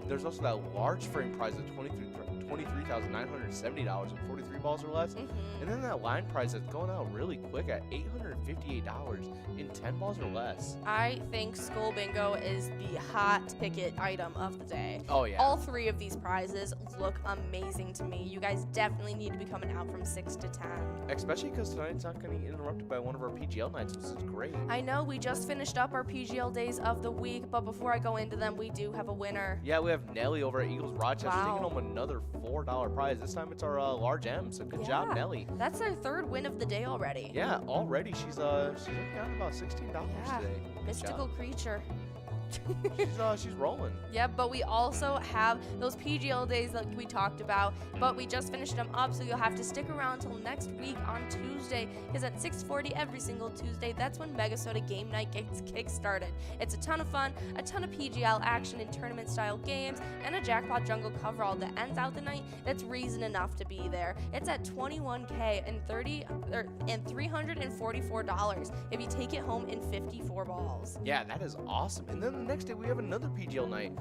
there's also that large frame prize of $23,970 and 43 balls or less. And then that line prize that's going out really quick at $858 in 10 balls or less. I think Skull Bingo is the hot ticket item of the day. Oh, yeah. All 3 of these prizes look amazing to me. You guys definitely need to be coming out from 6 to 10. Especially because tonight's not getting interrupted by one of our PGL nights, which is great. I know, we just finished up our PGL days of the week, but before I go into them, we do have a winner. Yeah, we have Nelly over at Eagles Rochester taking home another $4 prize. This time it's our large M, so good job, Nelly. That's our 3rd win of the day already. Yeah, already. She's looking down about $16 today. Mystical creature. She's rolling. Yeah, but we also have those PGL days that we talked about, but we just finished them up, so you'll have to stick around until next week on Tuesday, because at 6:40 every single Tuesday, that's when MegaSota Game Night gets kick-started. It's a ton of fun, a ton of PGL action and tournament-style games, and a Jackpot Jungle coverall that ends out the night that's reason enough to be there. It's at $21K and $344 if you take it home in 54 balls. Yeah, that is awesome. And then the next day we have another PGL night.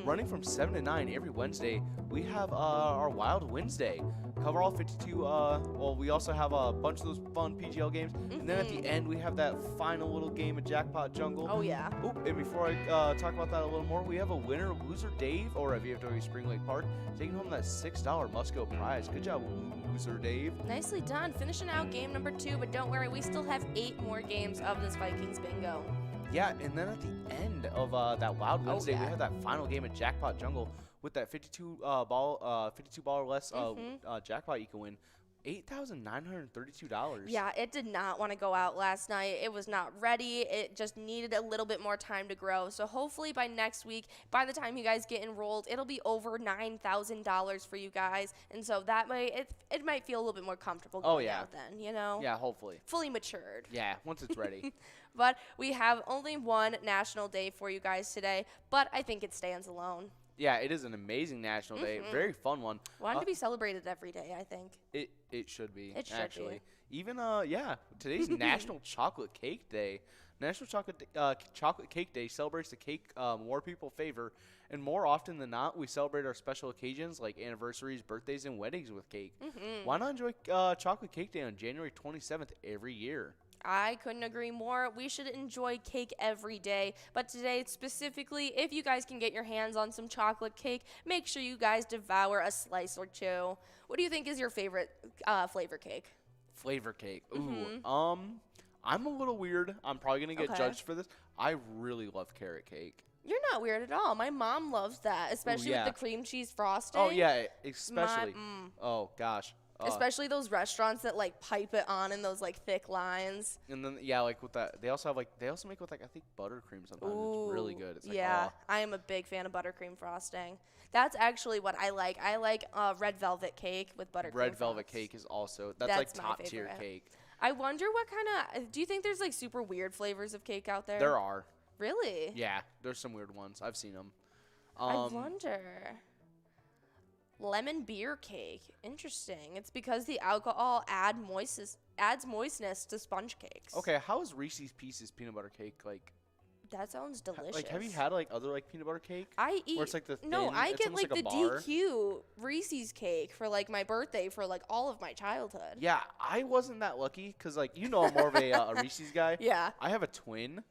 Running from 7 to 9 every Wednesday, we have our Wild Wednesday. Cover all 52, well, we also have a bunch of those fun PGL games. And then at the end, we have that final little game of Jackpot Jungle. Oh, yeah. Oop, and before I talk about that a little more, we have a winner, loser Dave, or at VFW Spring Lake Park, taking home that $6 must-go prize. Good job, loser Dave. Nicely done. Finishing out game number 2, but don't worry, we still have 8 more games of this Vikings bingo. Yeah, and then at the end of that Wild Wednesday, we have that final game of Jackpot Jungle with that 52 ball or less jackpot you can win. $8,932. Yeah, it did not want to go out last night. It was not ready. It just needed a little bit more time to grow. So hopefully by next week, by the time you guys get enrolled, it'll be over $9,000 for you guys. And so that way, it might feel a little bit more comfortable going out then, you know? Yeah, hopefully. Fully matured. Yeah, once it's ready. But we have only one national day for you guys today, but I think it stands alone. Yeah, it is an amazing national day. Very fun one. One to be celebrated every day, I think. It should be. It should actually. Even today's National Chocolate Cake Day. National Chocolate Cake Day celebrates the cake more people favor, and more often than not, we celebrate our special occasions like anniversaries, birthdays, and weddings with cake. Why not enjoy Chocolate Cake Day on January 27th every year? I couldn't agree more. We should enjoy cake every day. But today, specifically, if you guys can get your hands on some chocolate cake, make sure you guys devour a slice or two. What do you think is your favorite flavor cake? Flavor cake. Ooh. I'm a little weird. I'm probably going to get judged for this. I really love carrot cake. You're not weird at all. My mom loves that, especially with the cream cheese frosting. Oh, yeah, especially. Oh, gosh. Especially those restaurants that like pipe it on in those like thick lines. And then like with that, they also make with like I think buttercream sometimes. Ooh, it's really good. It's like, yeah, I am a big fan of buttercream frosting. That's actually what I like. I like red velvet cake with buttercream. Red velvet cake is also that's like top tier cake. I wonder what kind of. Do you think there's like super weird flavors of cake out there? There are. Really? Yeah, there's some weird ones. I've seen them. I wonder. Lemon beer cake. Interesting. It's because the alcohol adds moistness to sponge cakes. Okay, how is Reese's Pieces peanut butter cake like? That sounds delicious. Like, have you had like other like peanut butter cake? I eat. Where it's like the thin, no, I get like the bar. DQ Reese's cake for like my birthday for like all of my childhood. Yeah, I wasn't that lucky because like I'm more of a Reese's guy. Yeah. I have a twin.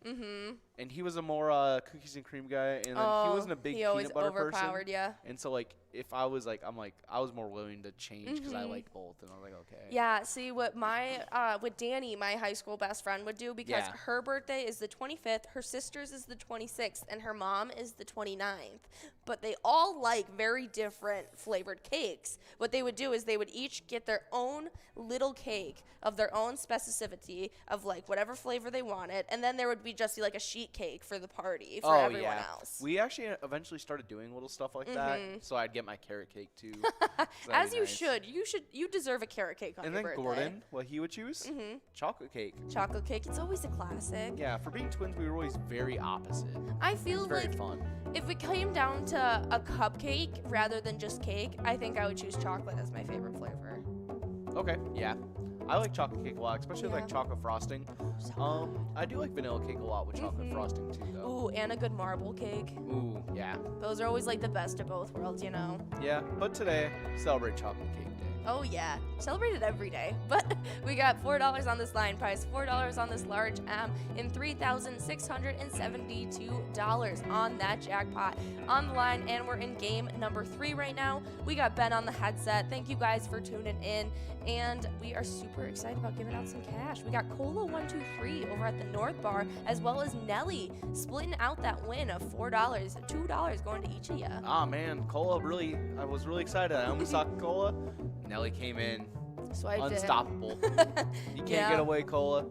And he was a more cookies and cream guy, and then he wasn't a big peanut butter overpowered, person. Yeah. And so like if I was like I was more willing to change because I like both, and I was like okay. Yeah. See what what Danny, my high school best friend, would do because her birthday is the 25th, her sister's is the 26th, and her mom is the 29th. But they all like very different flavored cakes. What they would do is they would each get their own little cake of their own specificity of like whatever flavor they wanted, and then there would be just like a sheet cake for the party for everyone else. We actually eventually started doing little stuff like that, so I'd get my carrot cake too. As you should. You deserve a carrot cake on your birthday. And then Gordon, what he would choose? Chocolate cake. Chocolate cake. It's always a classic. Yeah, for being twins, we were always very opposite. I feel very like fun. If it came down to a cupcake rather than just cake, I think I would choose chocolate as my favorite flavor. Okay, yeah. I like chocolate cake a lot, especially like chocolate frosting. I do like vanilla cake a lot with chocolate frosting too, though. Ooh, and a good marble cake. Ooh, yeah. Those are always like the best of both worlds, you know? Yeah, but today, celebrate Chocolate Cake Day. Oh, yeah. Celebrate it every day. But we got $4 on this line prize, $4 on this large M, and $3,672 on that jackpot on the line. And we're in game number 3 right now. We got Ben on the headset. Thank you guys for tuning in. And we are super excited about giving out some cash. We got Cola123 over at the North Bar, as well as Nelly splitting out that win of $4, $2 going to each of you. Ah, man, Cola I was really excited. I almost saw Cola. Nelly came in. Swiped unstoppable. it. You can't get away, Cola.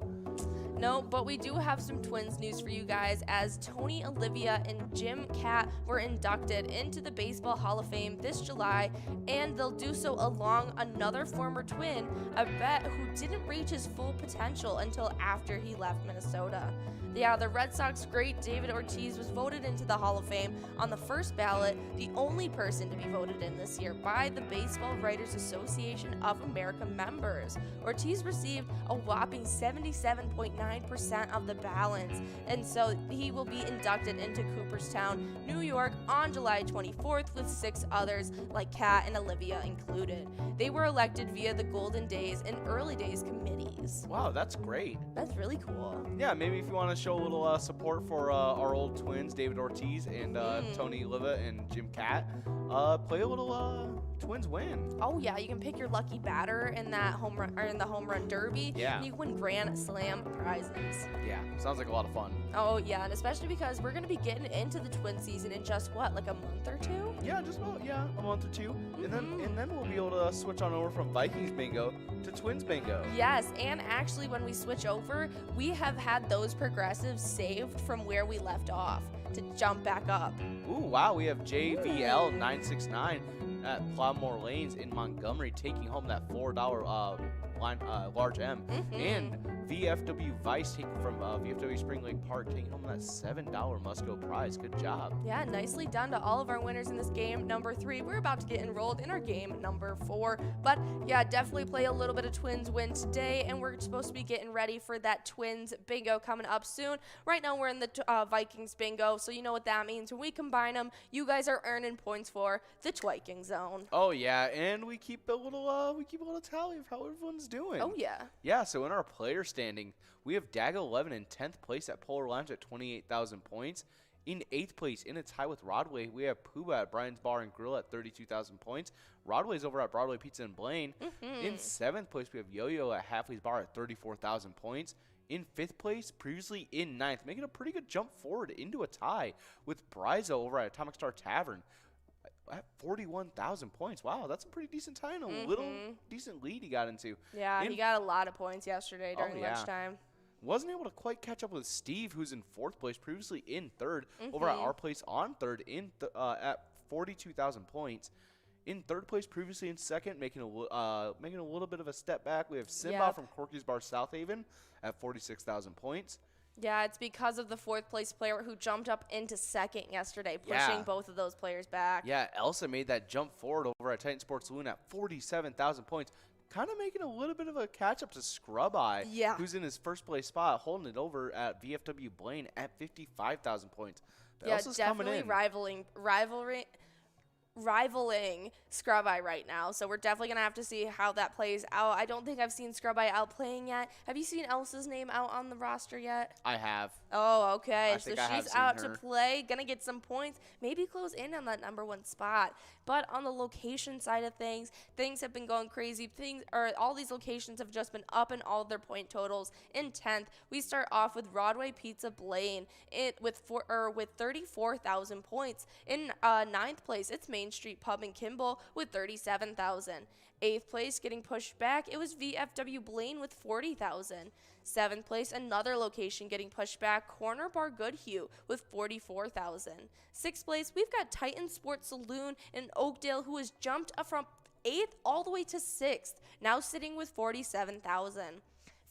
No, but we do have some Twins news for you guys, as Tony, Olivia, and Jim Cat were inducted into the Baseball Hall of Fame this July, and they'll do so along another former Twin, a vet who didn't reach his full potential until after he left Minnesota. Yeah, the Red Sox great David Ortiz was voted into the Hall of Fame on the first ballot, the only person to be voted in this year by the Baseball Writers Association of America members. Ortiz received a whopping 77.9% of the ballots, and so he will be inducted into Cooperstown, New York on July 24th with 6 others like Kat and Olivia included. They were elected via the Golden Days and Early Days committees. Wow, that's great. That's really cool. Yeah, maybe if you want to show a little support for our old Twins, David Ortiz and Tony Oliva and Jim Cat, play a little Twins win. Oh yeah, you can pick your lucky batter in that home run or in the home run derby. Yeah. And you can win Grand Slam prizes. Yeah, sounds like a lot of fun. Oh yeah, and especially because we're gonna be getting into the Twin season in just what, like a month or two? Yeah, just about a month or two, and then we'll be able to switch on over from Vikings bingo to Twins bingo. Yes, and actually when we switch over, we have had those progressives saved from where we left off to jump back up. Ooh, wow, we have JVL 969 at Plowmore Lanes in Montgomery taking home that $4 large M, and VFW Vice taking from VFW Spring Lake Park taking home that $7 Musco prize. Good job. Yeah, nicely done to all of our winners in this game number 3. We're about to get enrolled in our game number 4, but yeah, definitely play a little bit of Twins win today, and we're supposed to be getting ready for that Twins bingo coming up soon. Right now we're in the Vikings bingo, so you know what that means. When we combine them, you guys are earning points for the Twiking zone. Oh yeah, and we keep a little tally of how everyone's doing. Oh yeah. Yeah, so in our player standing, we have Daga 11 in 10th place at Polar Lounge at 28,000 points. In 8th place, in a tie with Rodway, we have Pooba at Brian's Bar and Grill at 32,000 points. Rodway's over at Broadway Pizza and Blaine. In 7th place, we have Yo-Yo at Halfley's Bar at 34,000 points. In 5th place, previously in 9th, making a pretty good jump forward into a tie with Bryzo over at Atomic Star Tavern at 41,000 points. Wow, that's a pretty decent tie and a little decent lead he got into. Yeah, he got a lot of points yesterday during lunchtime. Wasn't able to quite catch up with Steve, who's in 4th place, previously in 3rd, over at our place on 3rd at 42,000 points. In 3rd place, previously in 2nd, making a little bit of a step back. We have Simba from Corky's Bar South Haven at 46,000 points. Yeah, it's because of the 4th place player who jumped up into 2nd yesterday, pushing both of those players back. Yeah, Elsa made that jump forward over at Titan Sports Saloon at 47,000 points. Kind of making a little bit of a catch-up to Scrub Eye, who's in his 1st place spot, holding it over at VFW Blaine at 55,000 points. But Elsa's definitely coming in. rivaling Scrub Eye right now, so we're definitely gonna have to see how that plays out. I don't think I've seen Scrub Eye out playing yet. Have you seen Elsa's name out on the roster yet? I have. Oh, okay. So I she's out to play, gonna get some points, maybe close in on that number 1 spot. But on the location side of things have been going crazy. All these locations have just been up in all their point totals. In 10th, we start off with Broadway Pizza Blaine with 34,000 points. In 9th place, it's Main Street Pub in Kimball with 37,000. 8th place, getting pushed back, it was VFW Blaine with 40,000. 7th place, another location getting pushed back, Corner Bar Goodhue with 44,000. 6th place, we've got Titan Sports Saloon in Oakdale, who has jumped up from 8th all the way to 6th, now sitting with 47,000.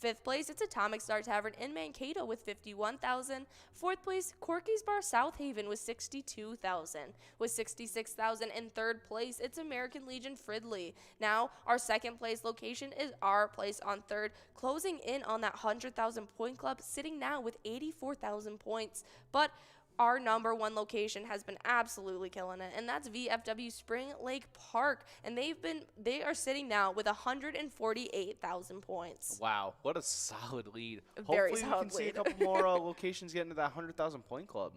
5th place, it's Atomic Star Tavern in Mankato with 51,000. 4th place, Corky's Bar South Haven with 62,000. With 66,000 in 3rd place, it's American Legion Fridley. Now, our 2nd place location is our place on 3rd, closing in on that 100,000 point club, sitting now with 84,000 points. But our number 1 location has been absolutely killing it, and that's VFW Spring Lake Park, and they are sitting now with 148,000 points. Wow, what a solid lead. Very Hopefully solid we can see a lead. couple more locations get into that 100,000 point club.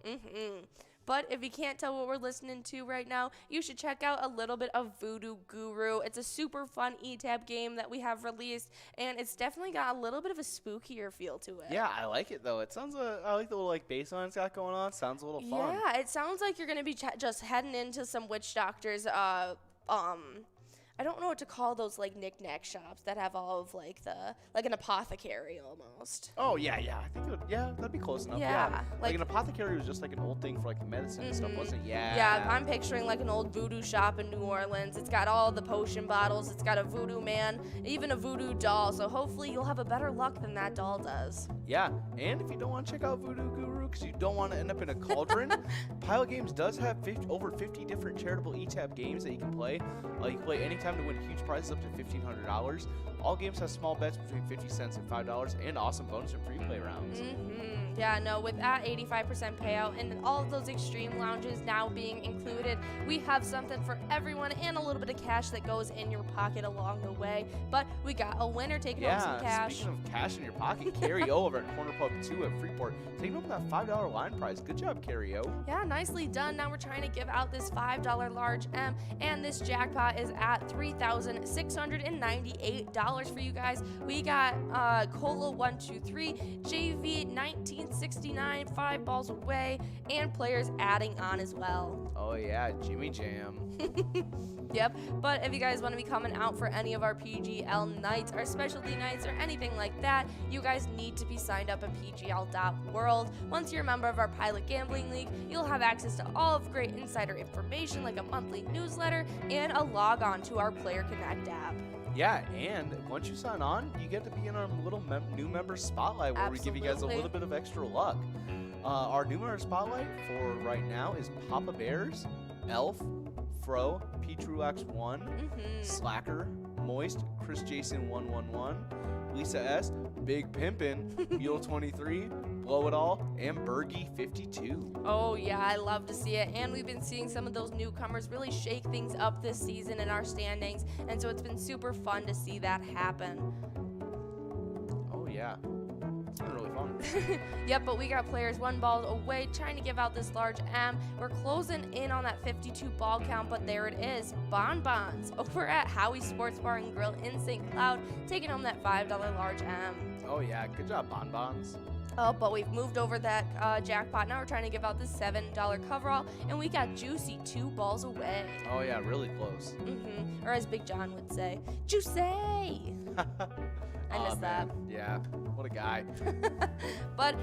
But if you can't tell what we're listening to right now, you should check out a little bit of Voodoo Guru. It's a super fun E-Tab game that we have released, and it's definitely got a little bit of a spookier feel to it. Yeah, I like it though. It sounds I like the little bass line it's got going on. Sounds a little fun. Yeah, it sounds like you're gonna be just heading into some witch doctors I don't know what to call those like knick-knack shops that have all of like an apothecary almost. Oh yeah. I think that'd be close enough. Yeah, Like an apothecary was just like an old thing for like medicine and stuff, wasn't it? Yeah. Yeah, I'm picturing like an old voodoo shop in New Orleans. It's got all the potion bottles. It's got a voodoo man, even a voodoo doll. So hopefully you'll have a better luck than that doll does. Yeah, and if you don't want to check out Voodoo Guru because you don't want to end up in a cauldron, Pilot Games does have over 50 different charitable eTab games that you can play. You can play anytime to win huge prizes up to $1,500. All games have small bets between 50 cents and $5 and awesome bonus and free play rounds. Yeah, no, with that 85% payout and all of those extreme lounges now being included, we have something for everyone and a little bit of cash that goes in your pocket along the way. But we got a winner taking home some cash. Speaking of cash in your pocket, Carrie O over at Corner Pub 2 at Freeport taking home that $5 line prize. Good job, Carrie O. Yeah, nicely done. Now we're trying to give out this $5 large M, and this jackpot is at $3,698 for you guys. We got Cola 123, JV 1969, 5 balls away, and players adding on as well. Oh yeah, Jimmy Jam. Yep, but if you guys want to be coming out for any of our PGL nights, our specialty nights, or anything like that, you guys need to be signed up at PGL.world. Once you're a member of our Pilot Gambling League, you'll have access to all of great insider information like a monthly newsletter and a log on to our Player Connect app. Yeah, and once you sign on, you get to be in our little new member spotlight where we give you guys a little bit of extra luck. Our new member spotlight for right now is Papa Bears, Elf, Fro, Petruax1, Slacker, Moist, Chris Jason 111, Lisa S, Big Pimpin', Mule 23, Blow It All, and Bergie 52. Oh yeah, I love to see it, and we've been seeing some of those newcomers really shake things up this season in our standings, and so it's been super fun to see that happen. Oh yeah. It's been really fun. Yep, but we got players 1 ball away trying to give out this large M. We're closing in on that 52 ball count, but there it is. Bonbons over at Howie Sports Bar and Grill in St. Cloud, taking home that $5 large M. Oh yeah, good job, Bonbons. Oh, but we've moved over that jackpot. Now we're trying to give out this $7 coverall, and we got Juicy 2 balls away. Oh yeah, really close. Or as Big John would say, Juicy! I miss that. Yeah, what a guy. But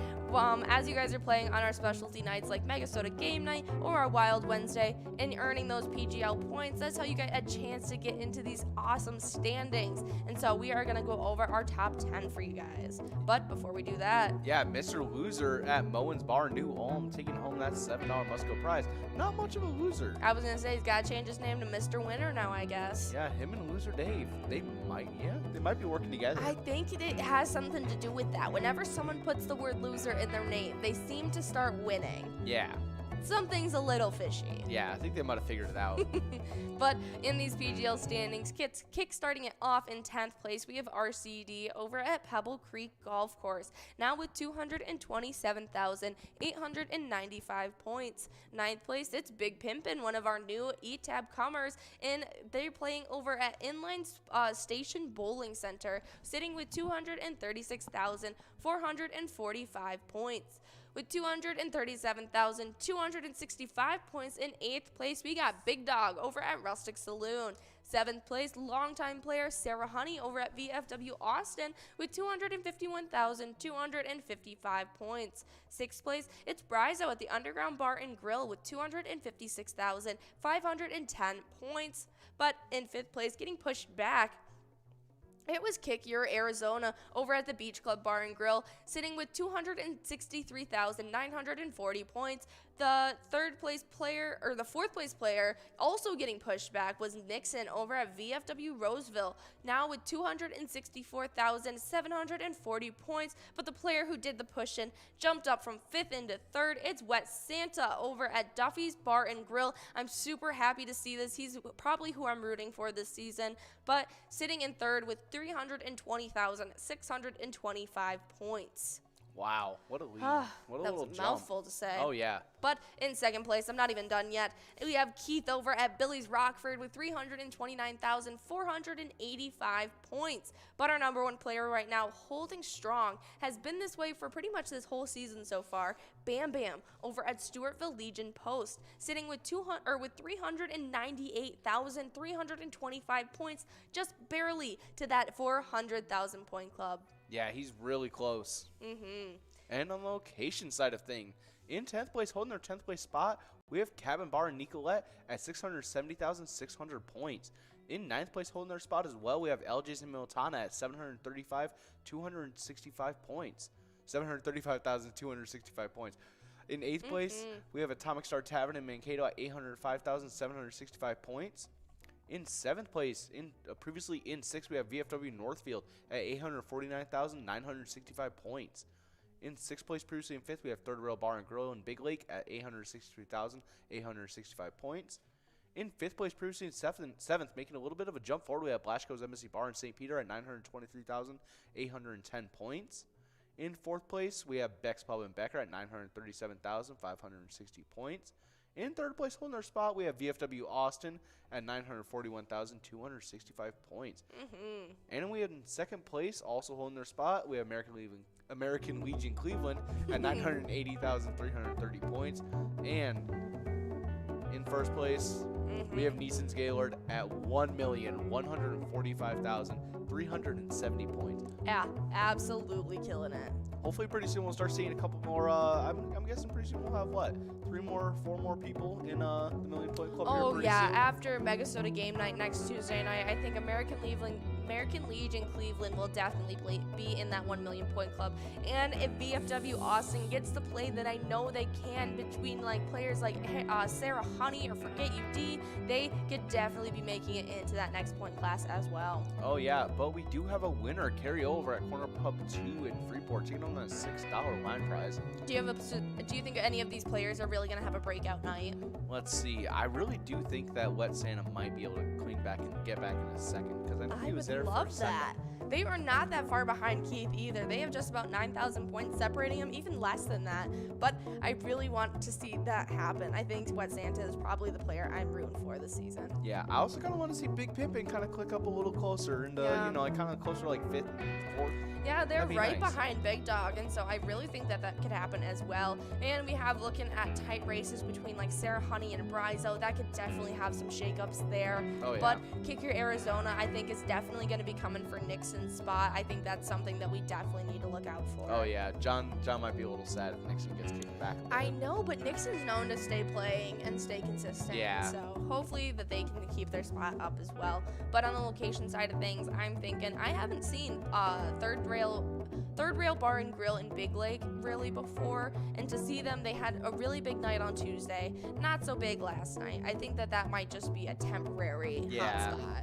as you guys are playing on our specialty nights like MegaSota Game Night or our Wild Wednesday and earning those PGL points, that's how you get a chance to get into these awesome standings. And so we are going to go over our top 10 for you guys. But before we do that... Yeah, Mr. Loser at Moen's Bar, New Ulm, taking home that $7 Musco prize. Not much of a loser. I was going to say, he's got to change his name to Mr. Winner now, I guess. Yeah, him and Loser Dave, they might be working together. I think it has something to do with that. Whenever someone puts the word loser in their name, they seem to start winning. Yeah. Something's a little fishy. Yeah, I think they might have figured it out. But in these PGL standings, kick-starting it off in 10th place, we have RCD over at Pebble Creek Golf Course, now with 227,895 points. 9th place, it's Big Pimpin', one of our new eTab comers, and they're playing over at Inline Station Bowling Center, sitting with 236,445 points. With 237,265 points in 8th place, we got Big Dog over at Rustic Saloon. 7th place, longtime player Sarah Honey over at VFW Austin with 251,255 points. 6th place, it's Brizo at the Underground Bar and Grill with 256,510 points. But in 5th place, getting pushed back, it was Kick Your Arizona over at the Beach Club Bar and Grill, sitting with 263,940 points. The fourth place player also getting pushed back was Nixon over at VFW Roseville, now with 264,740 points. But the player who did the push-in jumped up from 5th into 3rd. It's Wet Santa over at Duffy's Bar and Grill. I'm super happy to see this. He's probably who I'm rooting for this season, but sitting in 3rd with 320,625 points. Wow, what a lead. What a That little was a jump. mouthful to say. Oh, yeah. But in second place, I'm not even done yet. We have Keith over at Billy's Rockford with 329,485 points. But our number one player right now, holding strong, has been this way for pretty much this whole season so far. Bam Bam over at Stewartville Legion Post, sitting with 398,325 points, just barely to that 400,000 point club. Yeah, he's really close. Mm-hmm. And on the location side of thing, in 10th place, holding their 10th place spot, we have Cabin Bar and Nicolette at 670,600 points. In 9th place, holding their spot as well, we have LJ's and Miltana at 735,265 points. 735,265 points. In 8th place, we have Atomic Star Tavern in Mankato at 805,765 points. In 7th place, previously in 6th, we have VFW Northfield at 849,965 points. In 6th place, previously in 5th, we have Third Rail Bar and Grill in Big Lake at 863,865 points. In 5th place, previously in 7th, making a little bit of a jump forward, we have Blashko's Embassy Bar in St. Peter at 923,810 points. In 4th place, we have Beck's Pub in Becker at 937,560 points. In 3rd place, holding their spot, we have VFW Austin at 941,265 points. And we have in 2nd place, also holding their spot, we have American Legion Cleveland at 980,330 points. And in 1st place, we have Neeson's Gaylord at 1,145,370 points. Yeah, absolutely killing it. Hopefully pretty soon we'll start seeing a couple more, I'm guessing pretty soon we'll have, what, 4 more people in the Million Point Club here pretty soon? After MegaSota game night next Tuesday night, I think American Legion Cleveland will definitely be in that 1 million point club. And if VFW Austin gets the play that I know they can between players like Sarah Honey or Forget You D, they could definitely be making it into that next point class as well. Oh yeah, but we do have a winner carry over at Corner Pub 2 in Freeport, taking on the $6 line prize. Do you think any of these players are really gonna have a breakout night? Let's see. I really do think that Wet Santa might be able to clean back and get back in a second, because I know he was there for a second. Love that. They are not that far behind Keith either. They have just about 9,000 points separating him, even less than that. But I really want to see that happen. I think Wet Santa is probably the player I'm rooting for this season. Yeah, I also kind of want to see Big Pimpin' kind of click up a little closer and, kind of closer to 5th, 4th. Yeah, they're right nice. behind Big Dog, and so I really think that could happen as well. And we have looking at tight races between Sarah Honey and Bryzo. That could definitely have some shakeups there. Oh, yeah. But Kick Your Arizona, I think, is definitely going to be coming for Nixon's spot. I think that's something that we definitely need to look out for. Oh yeah, John might be a little sad if Nixon gets kicked back. I know, but Nixon's known to stay playing and stay consistent. Yeah. So hopefully that they can keep their spot up as well. But on the location side of things, I'm thinking I haven't seen Third Rail Bar and Grill in Big Lake really before, and to see them, they had a really big night on Tuesday, not so big last night. I think that might just be a temporary hotspot.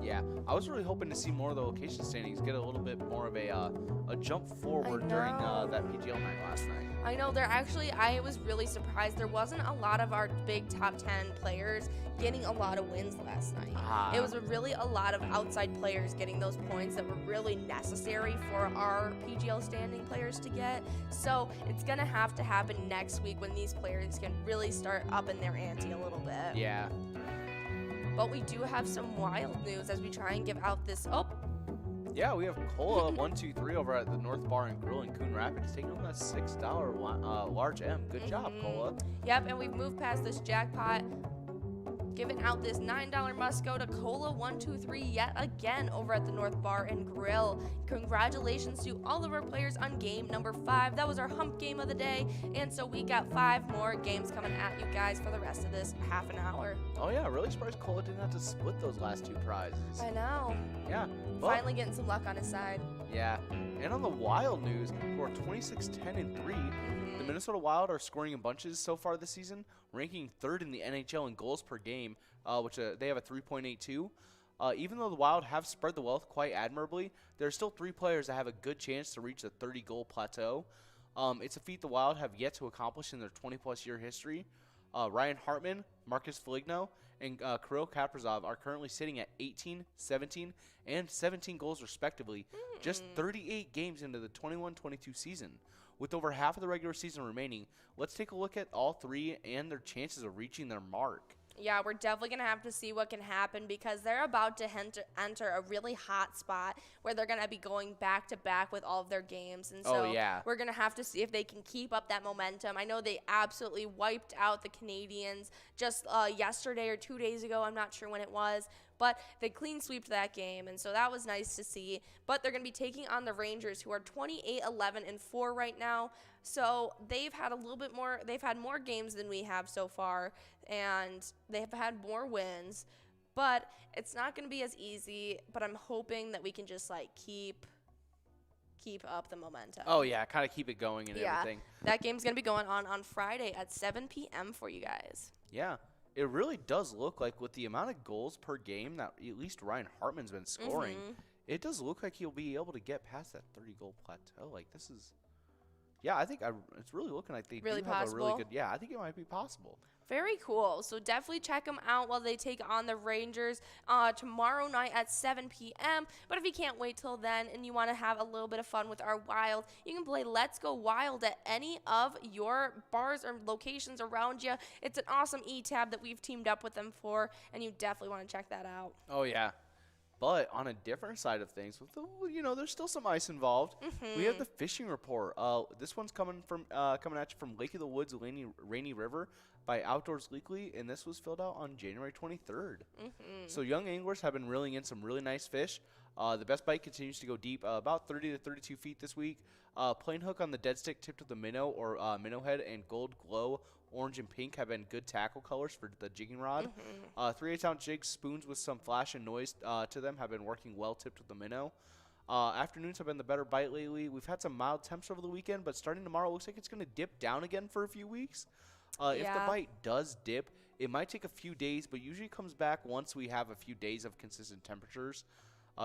Yeah, I was really hoping to see more of the location standings get a little bit more of a jump forward during that PGL night last night. I know, I was really surprised. There wasn't a lot of our big top 10 players getting a lot of wins last night. It was really a lot of outside players getting those points that were really necessary for our PGL standing players to get. So it's going to have to happen next week when these players can really start upping their ante a little bit. Yeah. But we do have some wild news as we try and give out this. Yeah, we have Cola 123 over at the North Bar and Grill in Coon Rapids taking on that $6 large M. Good job, Cola. Yep, and we've moved past this jackpot, giving out this $9 MegaSota Cola 123 yet again over at the North Bar and Grill. Congratulations to all of our players on game number 5. That was our hump game of the day, and so we got 5 more games coming at you guys for the rest of this half an hour. Oh yeah, really surprised Cola didn't have to split those last 2 prizes. I know. Yeah. Finally getting some luck on his side. Yeah. And on the Wild news, we're 26-10-3. The Minnesota Wild are scoring in bunches so far this season, ranking 3rd in the NHL in goals per game, which they have a 3.82. Even though the Wild have spread the wealth quite admirably, there are still 3 players that have a good chance to reach the 30-goal plateau. It's a feat the Wild have yet to accomplish in their 20-plus year history. Ryan Hartman, Marcus Foligno, and Kirill Kaprizov are currently sitting at 18, 17, and 17 goals respectively, just 38 games into the 21-22 season. With over half of the regular season remaining, let's take a look at all three and their chances of reaching their mark. Yeah, we're definitely going to have to see what can happen because they're about to enter a really hot spot where they're going to be going back-to-back with all of their games. And so we're going to have to see if they can keep up that momentum. I know they absolutely wiped out the Canadians just yesterday or 2 days ago. I'm not sure when it was. But they clean sweeped that game, and so that was nice to see. But they're going to be taking on the Rangers, who are 28-11-4 right now. So they've had a little bit more. They've had more games than we have so far, and they've had more wins. But it's not going to be as easy. But I'm hoping that we can just like keep up the momentum. Oh yeah, kind of keep it going and everything. That game's going to be going on Friday at 7 p.m. for you guys. Yeah. It really does look like with the amount of goals per game that at least Ryan Hartman's been scoring, it does look like he'll be able to get past that 30-goal plateau. Like, this is – yeah, I think it's really looking like they really do have a really good – yeah, I think it might be possible. Very cool. So definitely check them out while they take on the Rangers tomorrow night at 7 p.m. But if you can't wait till then and you want to have a little bit of fun with our Wild, you can play Let's Go Wild at any of your bars or locations around you. It's an awesome e-tab that we've teamed up with them for, and you definitely want to check that out. Oh, yeah. But on a different side of things, with there's still some ice involved. We have the fishing report. This one's coming at you from Lake of the Woods, Rainy River by Outdoors Weekly, and this was filled out on January 23rd. So young anglers have been reeling in some really nice fish. The best bite continues to go deep, about 30 to 32 feet this week. Plain hook on the dead stick tipped with a minnow or minnow head, and gold glow, orange and pink have been good tackle colors for the jigging rod. 3/8-ounce jigs, spoons with some flash and noise to them have been working well tipped with the minnow. Afternoons have been the better bite lately. We've had some mild temps over the weekend, but starting tomorrow, it looks like it's going to dip down again for a few weeks. If the bite does dip, it might take a few days, but usually comes back once we have a few days of consistent temperatures.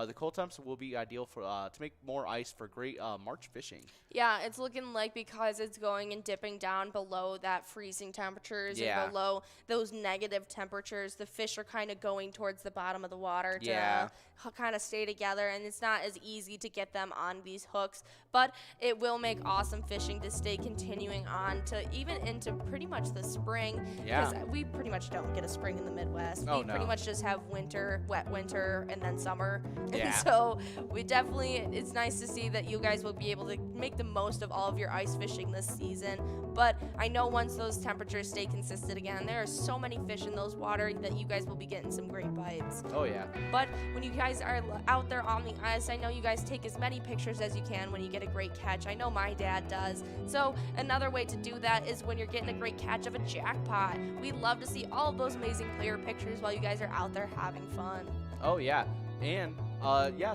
The cold temps will be ideal for to make more ice for great March fishing. Yeah, it's looking like because it's going and dipping down below that freezing temperatures and below those negative temperatures, the fish are kind of going towards the bottom of the water to kind of stay together, and it's not as easy to get them on these hooks. But it will make awesome fishing to stay continuing on to even into pretty much the spring. Because we pretty much don't get a spring in the Midwest. We pretty much just have winter, wet winter, and then summer. And so we definitely, it's nice to see that you guys will be able to make the most of all of your ice fishing this season. But I know once those temperatures stay consistent again, there are so many fish in those water that you guys will be getting some great bites. Oh, yeah. But when you guys are out there on the ice, I know you guys take as many pictures as you can when you get a great catch. I know my dad does. So another way to do that is when you're getting a great catch of a jackpot. We love to see all of those amazing player pictures while you guys are out there having fun. Oh, yeah. And,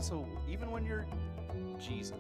so even when you're,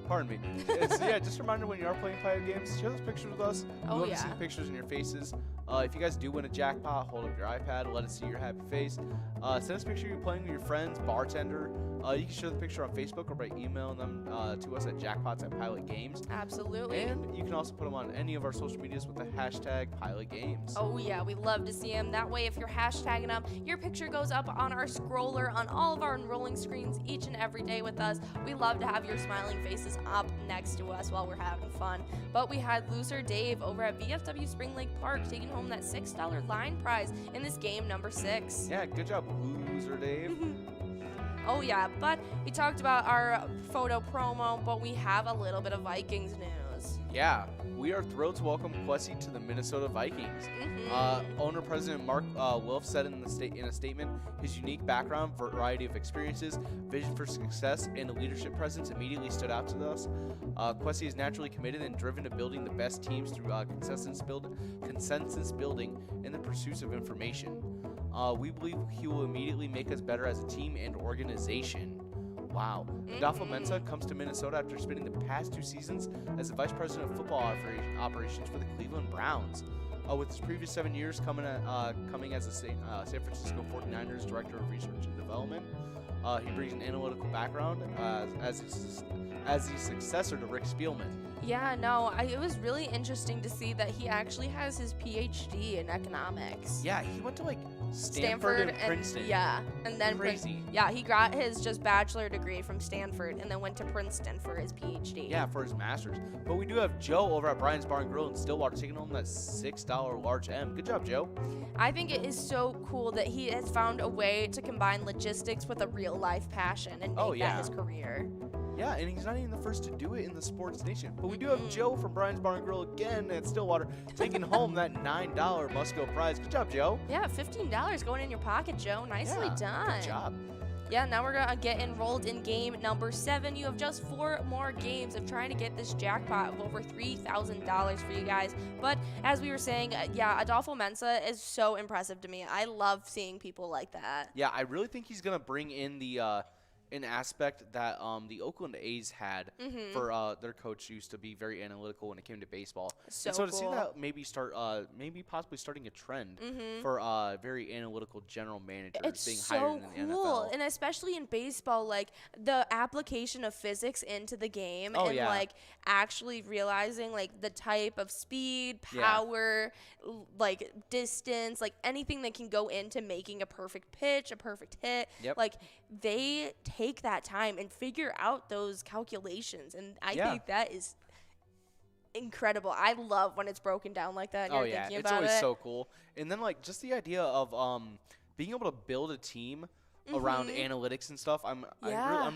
pardon me. Just a reminder when you are playing Pilot games, share those pictures with us. We love to see the pictures in your faces. If you guys do win a jackpot, hold up your iPad, let us see your happy face. Send us a picture you're playing with your friends, bartender. You can share the picture on Facebook or by emailing them to us at jackpots@pilotgames. Absolutely. And you can also put them on any of our social medias with the hashtag pilotgames. Oh yeah, we love to see them. That way, if you're hashtagging them, your picture goes up on our scroller on all of our enrolling screens each and every day with us. We love to have your smiling faces up next to us while we're having fun. But we had loser Dave over at VFW Spring Lake Park taking home that $6 line prize in this game number 6. Yeah, good job, loser Dave. Oh yeah, but we talked about our photo promo, but we have a little bit of Vikings news. Yeah, we are thrilled to welcome Kwesi to the Minnesota Vikings. Owner-President Mark Wolf said in a statement, his unique background, variety of experiences, vision for success, and a leadership presence immediately stood out to us. Kwesi is naturally committed and driven to building the best teams through consensus building and the pursuit of information. We believe he will immediately make us better as a team and organization. Wow. Adolfo Mensa comes to Minnesota after spending the past 2 seasons as the Vice President of Football Operations for the Cleveland Browns. With his previous 7 years coming as a San Francisco 49ers Director of Research and Development, he brings an analytical background as the successor to Rick Spielman. Yeah, no, it was really interesting to see that he actually has his PhD in economics. Yeah, he went to Stanford and Princeton. Yeah, and then Crazy. he got his just bachelor degree from Stanford and then went to Princeton for his PhD. Yeah, for his master's. But we do have Joe over at Brian's Bar and Grill in Stillwater taking home that $6 large M. Good job, Joe. I think it is so cool that he has found a way to combine logistics with a real life passion and make that his career. Yeah, and he's not even the first to do it in the sports nation. But we do have Joe from Brian's Bar and Grill again at Stillwater taking home that $9 must-go prize. Good job, Joe. Yeah, $15 going in your pocket, Joe. Nicely done. Good job. Yeah, now we're going to get enrolled in game number 7. You have just 4 more games of trying to get this jackpot of over $3,000 for you guys. But as we were saying, Adolfo Mensa is so impressive to me. I love seeing people like that. Yeah, I really think he's going to bring in the an aspect that the Oakland A's had for their coach used to be very analytical when it came to baseball. So to cool. see that maybe possibly starting a trend for very analytical general managers being hired in the NFL. And especially in baseball, like the application of physics into the game like actually realizing like the type of speed, power, like distance, like anything that can go into making a perfect pitch, a perfect hit. Like they take that time and figure out those calculations, and I think that is incredible. I love when it's broken down like that. And you're thinking it's about always it. so cool. And then like just the idea of being able to build a team around analytics and stuff. I'm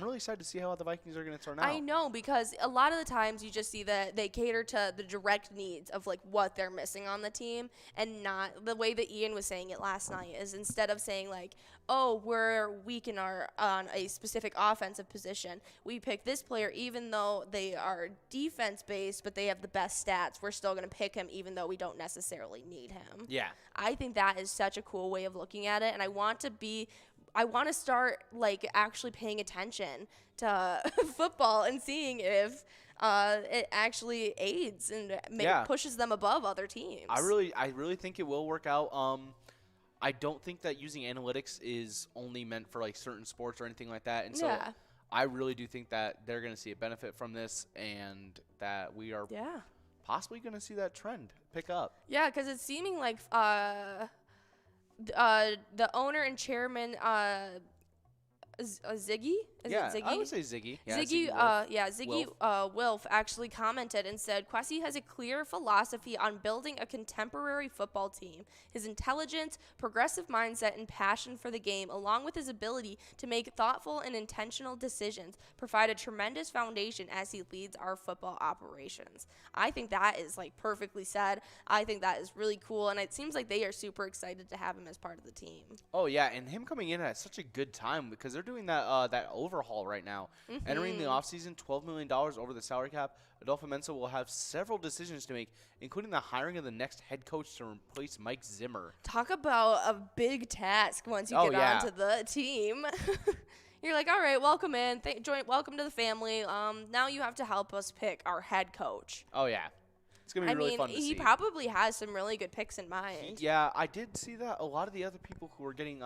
really excited to see how the Vikings are going to turn out. I know, because a lot of the times you just see that they cater to the direct needs of like what they're missing on the team, and not the way that Ian was saying it last night is instead of saying like, oh, we're weak on a specific offensive position, we pick this player even though they are defense based but they have the best stats, we're still going to pick him even though we don't necessarily need him. Yeah. I think that is such a cool way of looking at it, and I want to start like actually paying attention to football and seeing if it actually aids and pushes them above other teams. I really think it will work out. I don't think that using analytics is only meant for like certain sports or anything like that. And so I really do think that they're going to see a benefit from this, and that we are possibly going to see that trend pick up. Yeah, because it's seeming like the owner and chairman, Ziggy? Is it Ziggy? I would say Ziggy. Yeah, Ziggy Wilf actually commented and said, Kwesi has a clear philosophy on building a contemporary football team. His intelligence, progressive mindset, and passion for the game, along with his ability to make thoughtful and intentional decisions, provide a tremendous foundation as he leads our football operations. I think that is like perfectly said. I think that is really cool, and it seems like they are super excited to have him as part of the team. Oh yeah, and him coming in at such a good time because they're doing that overhaul right now. Entering the offseason, $12 million over the salary cap, Adolfo Mensa will have several decisions to make, including the hiring of the next head coach to replace Mike Zimmer. Talk about a big task once you get onto the team. You're like, all right, welcome in, welcome to the family. Now you have to help us pick our head coach. Oh yeah, it's gonna be really fun to see. He probably has some really good picks in mind. Yeah, I did see that a lot of the other people who were getting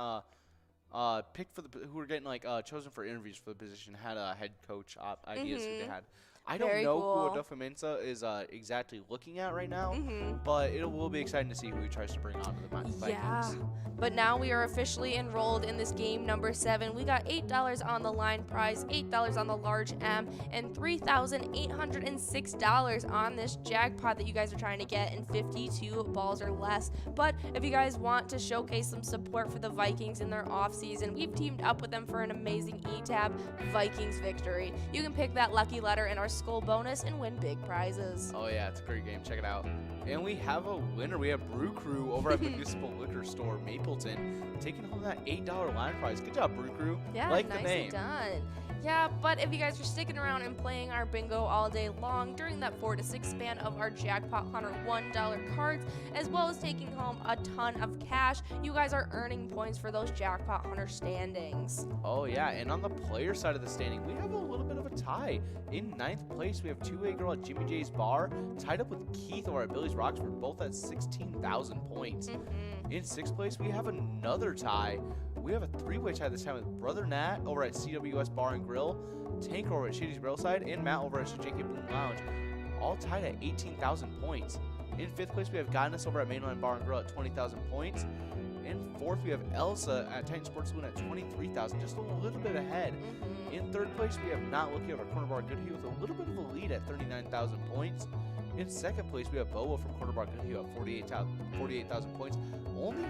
picked who were getting chosen for interviews for the position had head coach ideas who they had. I don't know who Adolfo Mensa is exactly looking at right now, but it will be exciting to see who he tries to bring on to the Vikings. Yeah, but now we are officially enrolled in this game number 7. We got $8 on the line prize, $8 on the large M, and $3,806 on this jackpot that you guys are trying to get in 52 balls or less. But if you guys want to showcase some support for the Vikings in their offseason, we've teamed up with them for an amazing E-Tab Vikings victory. You can pick that lucky letter in our skull bonus and win big prizes. Oh yeah, it's a great game. Check it out. And we have a winner. We have Brew Crew over at Municipal Liquor Store, Mapleton, taking home that $8 line prize. Good job, Brew Crew. Yeah, like nicely the name. done. Yeah, but if you guys are sticking around and playing our bingo all day long during that 4 to 6 span of our Jackpot Hunter $1 cards, as well as taking home a ton of cash, you guys are earning points for those Jackpot Hunter standings. Oh yeah, and on the player side of the standing, we have a little bit of a tie. In 9th place, we have 2A Girl at Jimmy J's Bar, tied up with Keith over at Billy's Roxford, both at 16,000 points. In 6th place, we have another tie. We have a 3-way tie this time with Brother Nat over at CWS Bar and Grill, Tank over at Shady's Railside, and Matt over at JK Boom Lounge, all tied at 18,000 points. In 5th place, we have Guidance over at Mainline Bar and Grill at 20,000 points. In 4th, we have Elsa at Titan Sports Saloon at 23,000, just a little bit ahead. In 3rd place, we have Not Looking over at Corner Bar Goodhue with a little bit of a lead at 39,000 points. In 2nd place, we have Boa from Corner Bar Goodhue at 48,000 points. Only,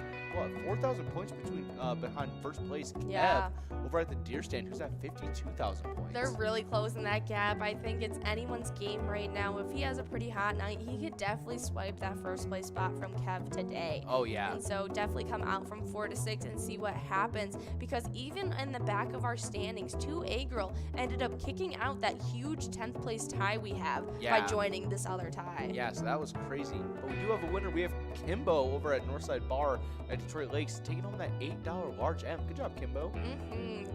4,000 points behind 1st place, Kev, over at the Deer Stand, who's at 52,000 points. They're really closing that gap. I think it's anyone's game right now. If he has a pretty hot night, he could definitely swipe that 1st place spot from Kev today. Oh, yeah. And so definitely come out from 4 to 6 and see what happens, because even in the back of our standings, 2A Girl ended up kicking out that huge 10th place tie we have by joining this other tie. Yeah, so that was crazy. But we do have a winner. We have Kimbo over at Northside Bar at Detroit Lakes taking home that $8 large M. Good job, Kimbo.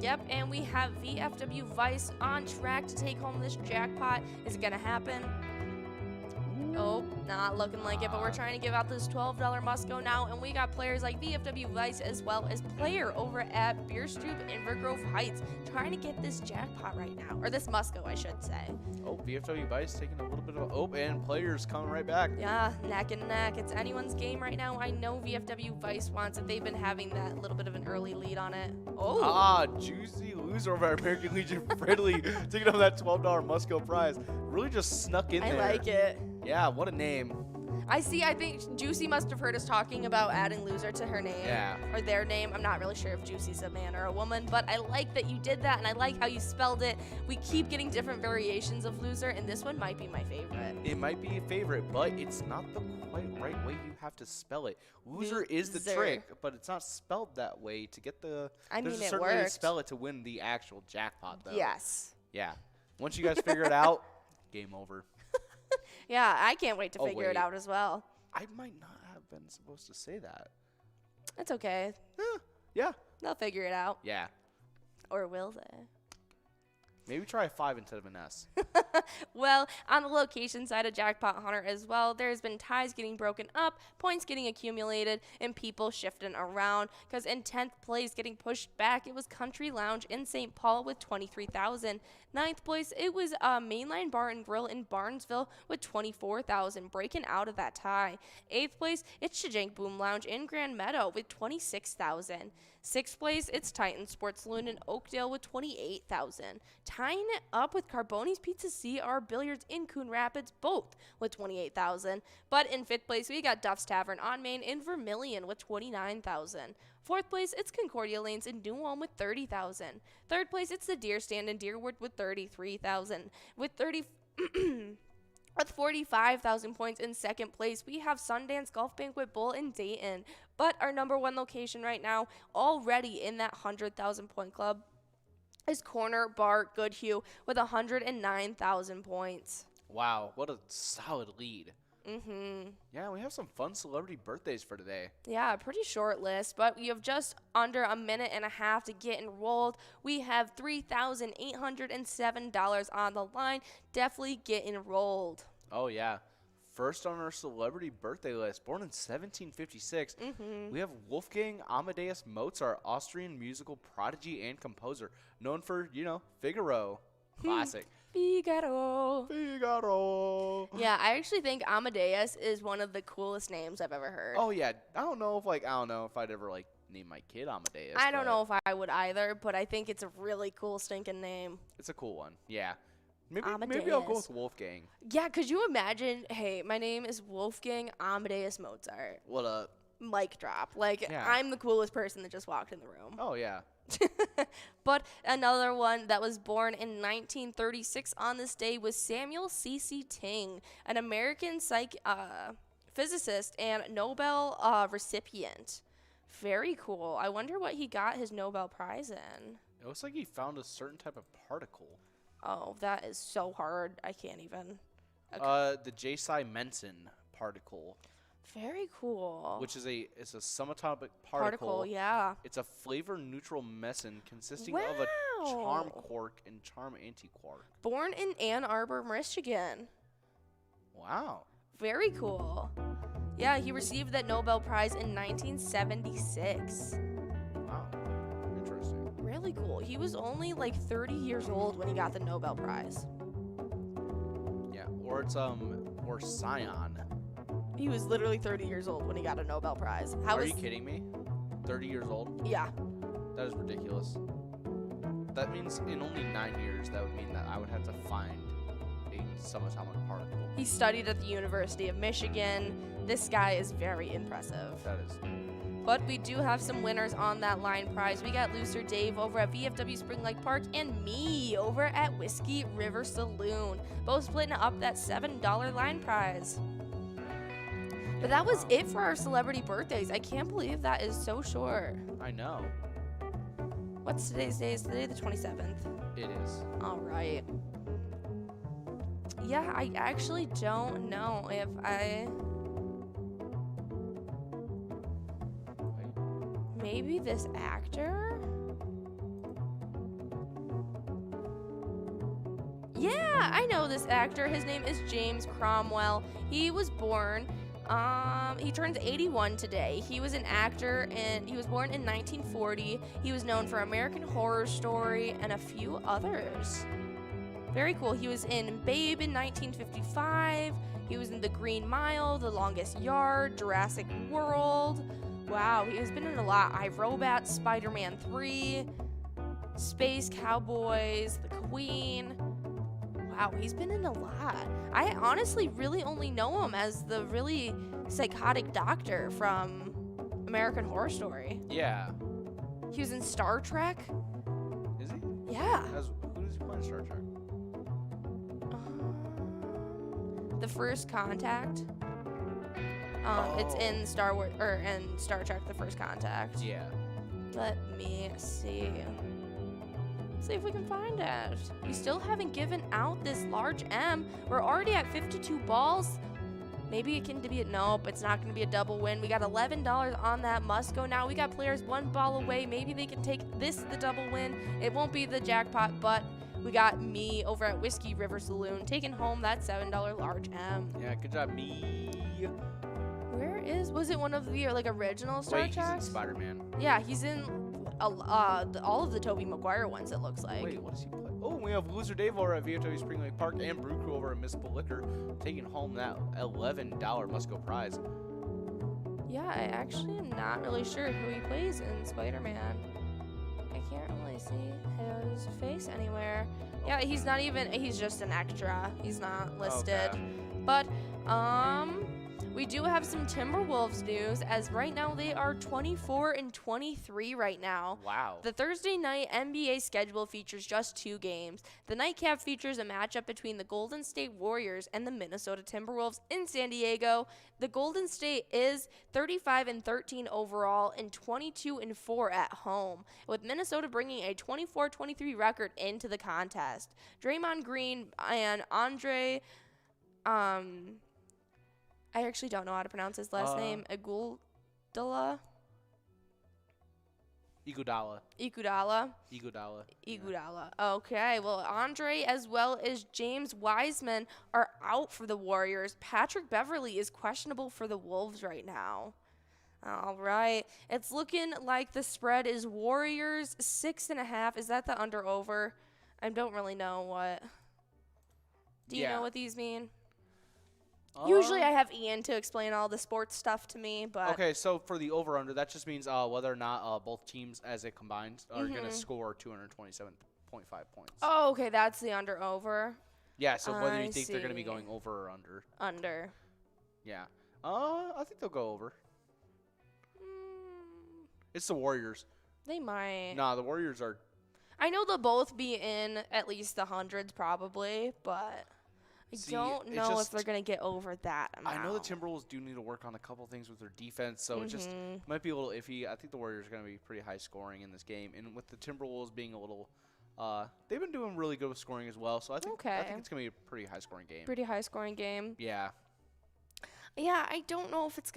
Yep, and we have VFW Vice on track to take home this jackpot. Is it going to happen? Oh, not looking like it, but we're trying to give out this $12 Musco now, and we got players like VFW Vice as well as player over at Bierstube in Grove Heights trying to get this jackpot right now, or this Musco, I should say. Oh, VFW Vice taking a little bit of a and players coming right back. Yeah, neck and neck. It's anyone's game right now. I know VFW Vice wants it. They've been having that little bit of an early lead on it. Oh. Juicy loser over at American Legion Friendly taking home that $12 Musco prize. Really just snuck in there. I like it. Yeah, what a name. I think Juicy must have heard us talking about adding loser to her name. Yeah. Or their name. I'm not really sure if Juicy's a man or a woman, but I like that you did that, and I like how you spelled it. We keep getting different variations of loser, and this one might be my favorite. It might be a favorite, but it's not the quite right way you have to spell it. Loser is the trick, but it's not spelled that way to get the... There's a certain way to spell it to win the actual jackpot, though. Yes. Yeah. Once you guys figure it out, game over. Yeah, I can't wait to figure it out as well. I might not have been supposed to say that. It's okay. Yeah. They'll figure it out. Yeah. Or will they? Maybe try a 5 instead of an S. Well, on the location side of Jackpot Hunter as well, there's been ties getting broken up, points getting accumulated, and people shifting around. Because in 10th place, getting pushed back, it was Country Lounge in St. Paul with 23,000. 9th place, it was Mainline Bar and Grill in Barnesville with 24,000, breaking out of that tie. 8th place, it's Shajank Boom Lounge in Grand Meadow with 26,000. 6th place, it's Titan Sports Saloon in Oakdale with 28,000. Tying it up with Carboni's Pizza CR Billiards in Coon Rapids, both with 28,000. But in 5th place, we got Duff's Tavern on Main in Vermilion with 29,000. 4th place, it's Concordia Lanes in New Ulm with 30,000. 3rd place, it's the Deer Stand in Deerwood with 33,000. With 45,000 points in 2nd place, we have Sundance Golf Banquet Bowl in Dayton. But our number one location right now, already in that 100,000 point club, is Corner Bar Goodhue with 109,000 points. Wow, what a solid lead. Yeah, we have some fun celebrity birthdays for today. Yeah, pretty short list, but we have just under a minute and a half to get enrolled. We have $3,807 on the line. Definitely get enrolled. Oh, yeah. First on our celebrity birthday list, born in 1756, we have Wolfgang Amadeus Mozart, Austrian musical prodigy and composer, known for, Figaro. Classic. Figaro. Figaro. Yeah, I actually think Amadeus is one of the coolest names I've ever heard. Oh yeah, I don't know if I'd ever name my kid Amadeus. I don't know if I would either, but I think it's a really cool stinking name. It's a cool one. Yeah. Maybe I'll go with Wolfgang. Yeah, could you imagine, hey, my name is Wolfgang Amadeus Mozart. What up? Mic drop. I'm the coolest person that just walked in the room. Oh, yeah. But another one that was born in 1936 on this day was Samuel C.C. Ting, an American physicist and Nobel recipient. Very cool. I wonder what he got his Nobel Prize in. It looks like he found a certain type of particle. Oh, that is so hard. I can't even. Okay. The J. Menson particle. Very cool. Which is it's a subatomic particle. Yeah. It's a flavor-neutral meson consisting of a charm quark and charm antiquark. Born in Ann Arbor, Michigan. Wow. Very cool. Yeah, he received that Nobel Prize in 1976. Wow. Interesting. Really cool. He was only 30 years old when he got the Nobel Prize. Yeah, or it's or Scion. He was literally 30 years old when he got a Nobel Prize. Are you kidding me? 30 years old? Yeah. That is ridiculous. That means in only 9 years, that would mean that I would have to find a subatomic particle. He studied at the University of Michigan. This guy is very impressive. That is. But we do have some winners on that line prize. We got Looser Dave over at VFW Spring Lake Park and me over at Whiskey River Saloon. Both splitting up that $7 line prize. But that was it for our celebrity birthdays. I can't believe that is so short. I know. What's today's day? Is today the 27th? It is. All right. Yeah, I actually don't know if I... Maybe this actor? Yeah, I know this actor. His name is James Cromwell. He was born... he turns 81 today. He was an actor and he was born in 1940. He was known for American Horror Story and a few others. Very cool. He was in Babe in 1955. He was in The Green Mile, The Longest Yard, Jurassic World. Wow, he has been in a lot. iRobot, Spider-Man 3, Space Cowboys, The Queen. Wow, he's been in a lot. I honestly really only know him as the really psychotic doctor from American Horror Story. Yeah. He was in Star Trek. Is he? Yeah. Who does he play in Star Trek? The First Contact. It's in Star Wars or in Star Trek: The First Contact. Yeah. Let me see. See if we can find it. We still haven't given out this large M. We're already at 52 balls. Maybe it can be a nope. It's not going to be a double win. We got $11 on that must go. Now we got players one ball away. Maybe they can take this the double win. It won't be the jackpot, but we got me over at Whiskey River Saloon taking home that $7 large M. Yeah, good job, me. Was it one of the like original Star Trek? Wait, he's in Spider-Man. Yeah, he's in all of the Tobey Maguire ones, it looks like. Wait, what does he play? Oh, we have Loser Dave over at VFW Spring Lake Park and Brew Crew over at Municipal Liquor taking home that $11 must-go prize. Yeah, I actually am not really sure who he plays in Spider-Man. I can't really see his face anywhere. Yeah, he's not even, he's just an extra. He's not listed. Okay. But, we do have some Timberwolves news, as right now they are 24-23 right now. Wow. The Thursday night NBA schedule features just 2 games. The nightcap features a matchup between the Golden State Warriors and the Minnesota Timberwolves in San Diego. The Golden State is 35-13 overall and 22-4 at home, with Minnesota bringing a 24-23 record into the contest. Draymond Green and Andre, I actually don't know how to pronounce his last name. Iguodala. Okay, well, Andre as well as James Wiseman are out for the Warriors. Patrick Beverly is questionable for the Wolves right now. All right. It's looking like the spread is Warriors 6.5. Is that the under-over? I don't really know what. Do you know what these mean? Usually I have Ian to explain all the sports stuff to me, but... Okay, so for the over-under, that just means whether or not both teams as it combined are going to score 227.5 points. Oh, okay, that's the under-over. Yeah, so whether you think they're going to be going over or under. Under. Yeah. I think they'll go over. It's the Warriors. They might. Nah, the Warriors are... I know they'll both be in at least the hundreds probably, but... I don't know if they're going to get over that amount. I know the Timberwolves do need to work on a couple things with their defense, so it just might be a little iffy. I think the Warriors are going to be pretty high scoring in this game. And with the Timberwolves being a little they've been doing really good with scoring as well, so I think it's going to be a pretty high scoring game. Pretty high scoring game. Yeah. Yeah, I don't know if it's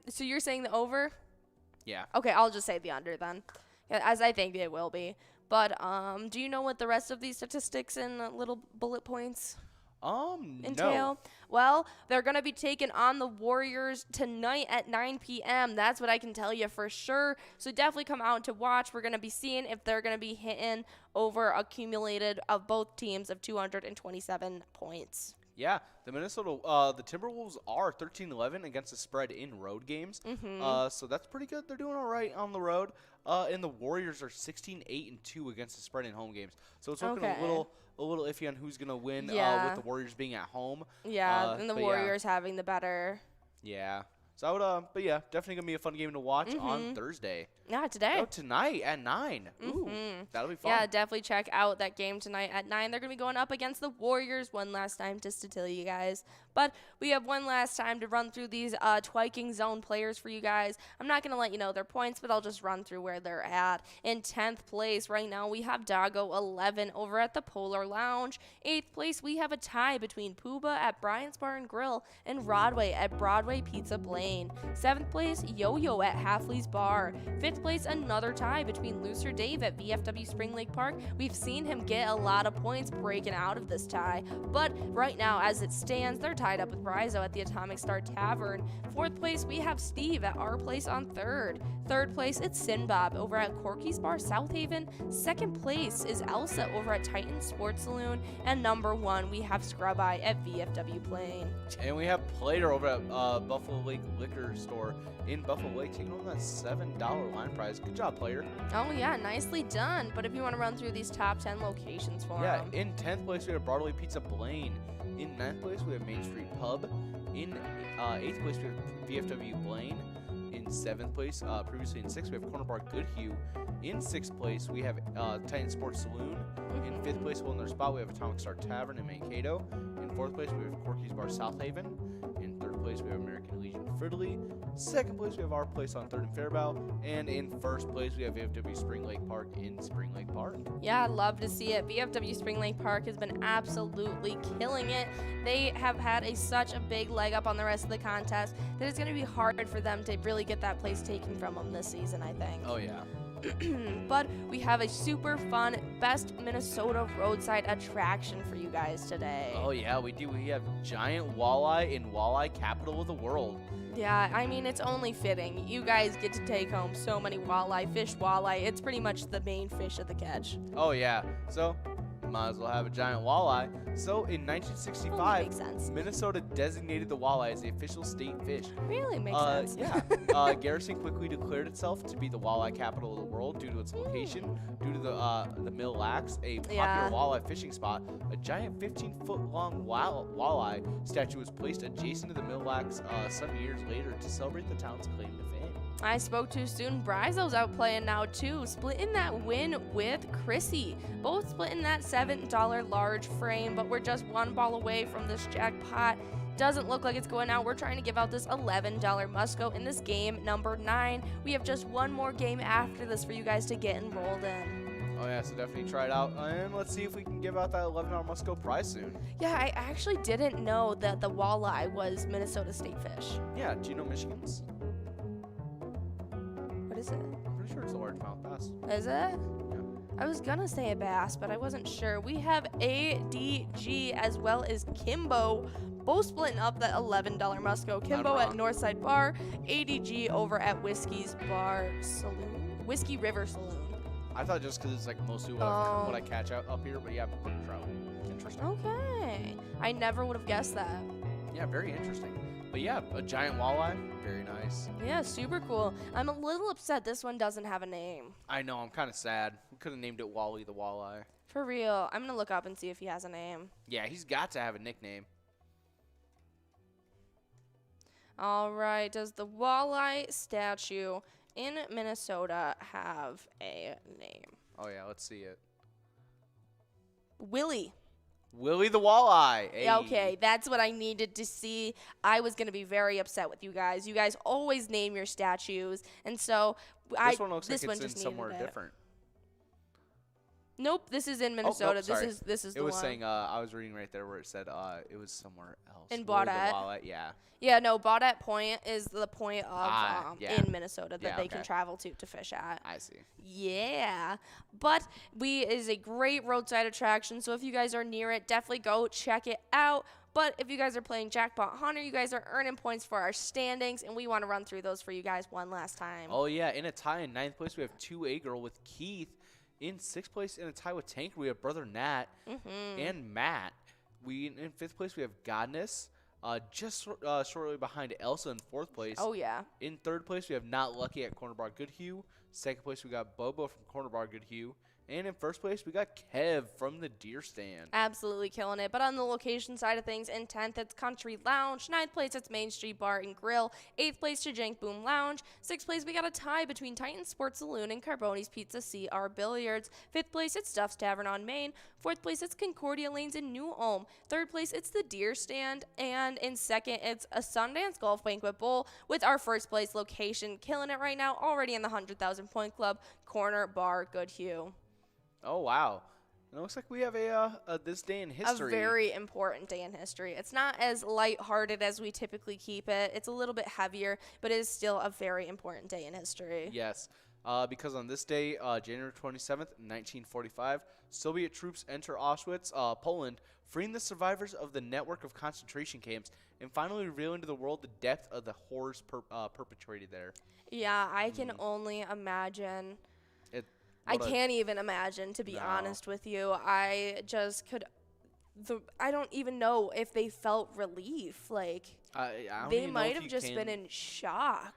so you're saying the over? Yeah. Okay, I'll just say the under then, as I think it will be. But do you know what the rest of these statistics and little bullet points entail? No. Well, they're going to be taking on the Warriors tonight at 9 p.m. That's what I can tell you for sure. So definitely come out to watch. We're going to be seeing if they're going to be hitting over accumulated of both teams of 227 points. Yeah, the Timberwolves are 13-11 against the spread in road games. So that's pretty good. They're doing all right on the road. And the Warriors are 16-8-2 against the spread in home games. So it's looking a little iffy on who's gonna win. With the Warriors being at home. Yeah, and the Warriors having the better. Yeah. So I would, but yeah, definitely gonna be a fun game to watch on Thursday. Yeah, today. Oh, tonight at 9. Ooh, that'll be fun. Yeah, definitely check out that game tonight at 9. They're going to be going up against the Warriors one last time, just to tell you guys. But we have one last time to run through these Twiking Zone players for you guys. I'm not going to let you know their points, but I'll just run through where they're at. In 10th place right now, we have Doggo 11 over at the Polar Lounge. 8th place, we have a tie between Pooba at Bryant's Bar and Grill and Rodway at Broadway Pizza Blaine. 7th place, Yo-Yo at Halfley's Bar. 5th place, another tie between Looser Dave at VFW Spring Lake Park. We've seen him get a lot of points breaking out of this tie, but right now, as it stands, they're tied up with Rizo at the Atomic Star Tavern. 4th place, we have Steve at Our Place on 3rd. 3rd place, it's Sinbob over at Corky's Bar South Haven. 2nd place is Elsa over at Titan Sports Saloon. And number 1, we have Scrub Eye at VFW Plain. And we have Plater over at Buffalo Lake Liquor Store in Buffalo Lake, taking home that $7 line prize. Good job, Plater. Oh, yeah, nicely done. But if you want to run through these top 10 locations for them. Yeah, in 10th place, we have Broadway Pizza Blaine. In 9th place, we have Main Street Pub. In 8th place, we have VFW Blaine. In 7th place, previously in 6th, we have Corner Bar Goodhue. In 6th place, we have Titan Sports Saloon. In 5th place, holding their spot, we have Atomic Star Tavern in Mankato. In 4th place, we have Corky's Bar South Haven. In 3rd place, we have American Legion Fridley. 2nd place, we have Our Place on 3rd and Faribault. And in 1st place, we have VFW Spring Lake Park in Spring Lake Park. Yeah, I'd love to see it. VFW Spring Lake Park has been absolutely killing it. They have had such a big leg up on the rest of the contest that it's going to be hard for them to really get that place taken from them this season, I think. Oh, yeah. But we have a super fun Best Minnesota Roadside Attraction for you guys today. Oh, yeah, we do. We have giant walleye in walleye capital of the world. Yeah, I mean, it's only fitting. You guys get to take home so many walleye, fish walleye. It's pretty much the main fish of the catch. Oh, yeah. So, might as well have a giant walleye. So, in 1965, makes sense. Minnesota designated the walleye as the official state fish. Really makes sense. Yeah. Garrison quickly declared itself to be the walleye capital of the world due to its location, due to the Mille Lacs, a popular walleye fishing spot. A giant 15-foot-long walleye statue was placed adjacent to the Mille Lacs some years later to celebrate the town's claim to fame. I spoke to student Bryzo's out playing now too, splitting that win with Chrissy. Both splitting that $7 large frame, but we're just one ball away from this jackpot. Doesn't look like it's going out. We're trying to give out this $11 Musco in this game number 9. We have just one more game after this for you guys to get enrolled in. Oh yeah, so definitely try it out, and let's see if we can give out that $11 Musco prize soon. Yeah, I actually didn't know that the walleye was Minnesota state fish. Yeah, do you know Michigan's? What is it? I'm pretty sure it's a largemouth bass. Is it? Yeah. I was gonna say a bass, but I wasn't sure. We have ADG as well as Kimbo, both splitting up that $11 Musco. Kimbo at Northside Bar, ADG over at Whiskey River Saloon. I thought just because it's like mostly what I catch out up here, but yeah, brook trout. Interesting. Okay. I never would have guessed that. Yeah, very interesting. But yeah, a giant walleye, very nice. Yeah, super cool. I'm a little upset this one doesn't have a name. I know, I'm kind of sad. We could have named it Wally the Walleye. For real. I'm going to look up and see if he has a name. Yeah, he's got to have a nickname. All right. Does the walleye statue in Minnesota have a name? Oh, yeah, let's see it. Willie. Willie the Walleye. Hey. Okay, that's what I needed to see. I was going to be very upset with you guys. You guys always name your statues, and so this one looks like it's in somewhere different. Nope, this is in Minnesota. Oh, nope, this is the one. It was saying I was reading right there where it said it was somewhere else. In Baudette. Yeah. Yeah, no, Baudette Point is the point of in Minnesota that they can travel to fish at. I see. Yeah, but is a great roadside attraction. So if you guys are near it, definitely go check it out. But if you guys are playing Jackpot Hunter, you guys are earning points for our standings, and we want to run through those for you guys one last time. Oh yeah, in a tie in 9th place we have 2A Girl with Keith. In 6th place in a tie with Tank, we have Brother Nat and Matt. In 5th place, we have Godness. Just shortly behind Elsa in 4th place. Oh, yeah. In 3rd place, we have Not Lucky at Corner Bar Goodhue. 2nd place, we got Bobo from Corner Bar Goodhue. And in 1st place, we got Kev from the Deer Stand. Absolutely killing it. But on the location side of things, in 10th, it's Country Lounge. 9th place, it's Main Street Bar and Grill. 8th place, Jank Boom Lounge. 6th place, we got a tie between Titan Sports Saloon and Carboni's Pizza CR Billiards. 5th place, it's Duff's Tavern on Main. 4th place, it's Concordia Lanes in New Ulm. 3rd place, it's the Deer Stand. And in 2nd, it's a Sundance Golf Banquet Bowl with our 1st place location. Killing it right now, already in the 100,000 point club, Corner Bar Goodhue. Oh, wow. It looks like we have a this day in history. A very important day in history. It's not as lighthearted as we typically keep it. It's a little bit heavier, but it is still a very important day in history. Yes, because on this day, January 27th, 1945, Soviet troops enter Auschwitz, Poland, freeing the survivors of the network of concentration camps and finally revealing to the world the depth of the horrors perpetrated there. Yeah, I can only imagine. I can't even imagine, to be honest with you. I just could. I don't even know if they felt relief. Like, they might have just been in shock.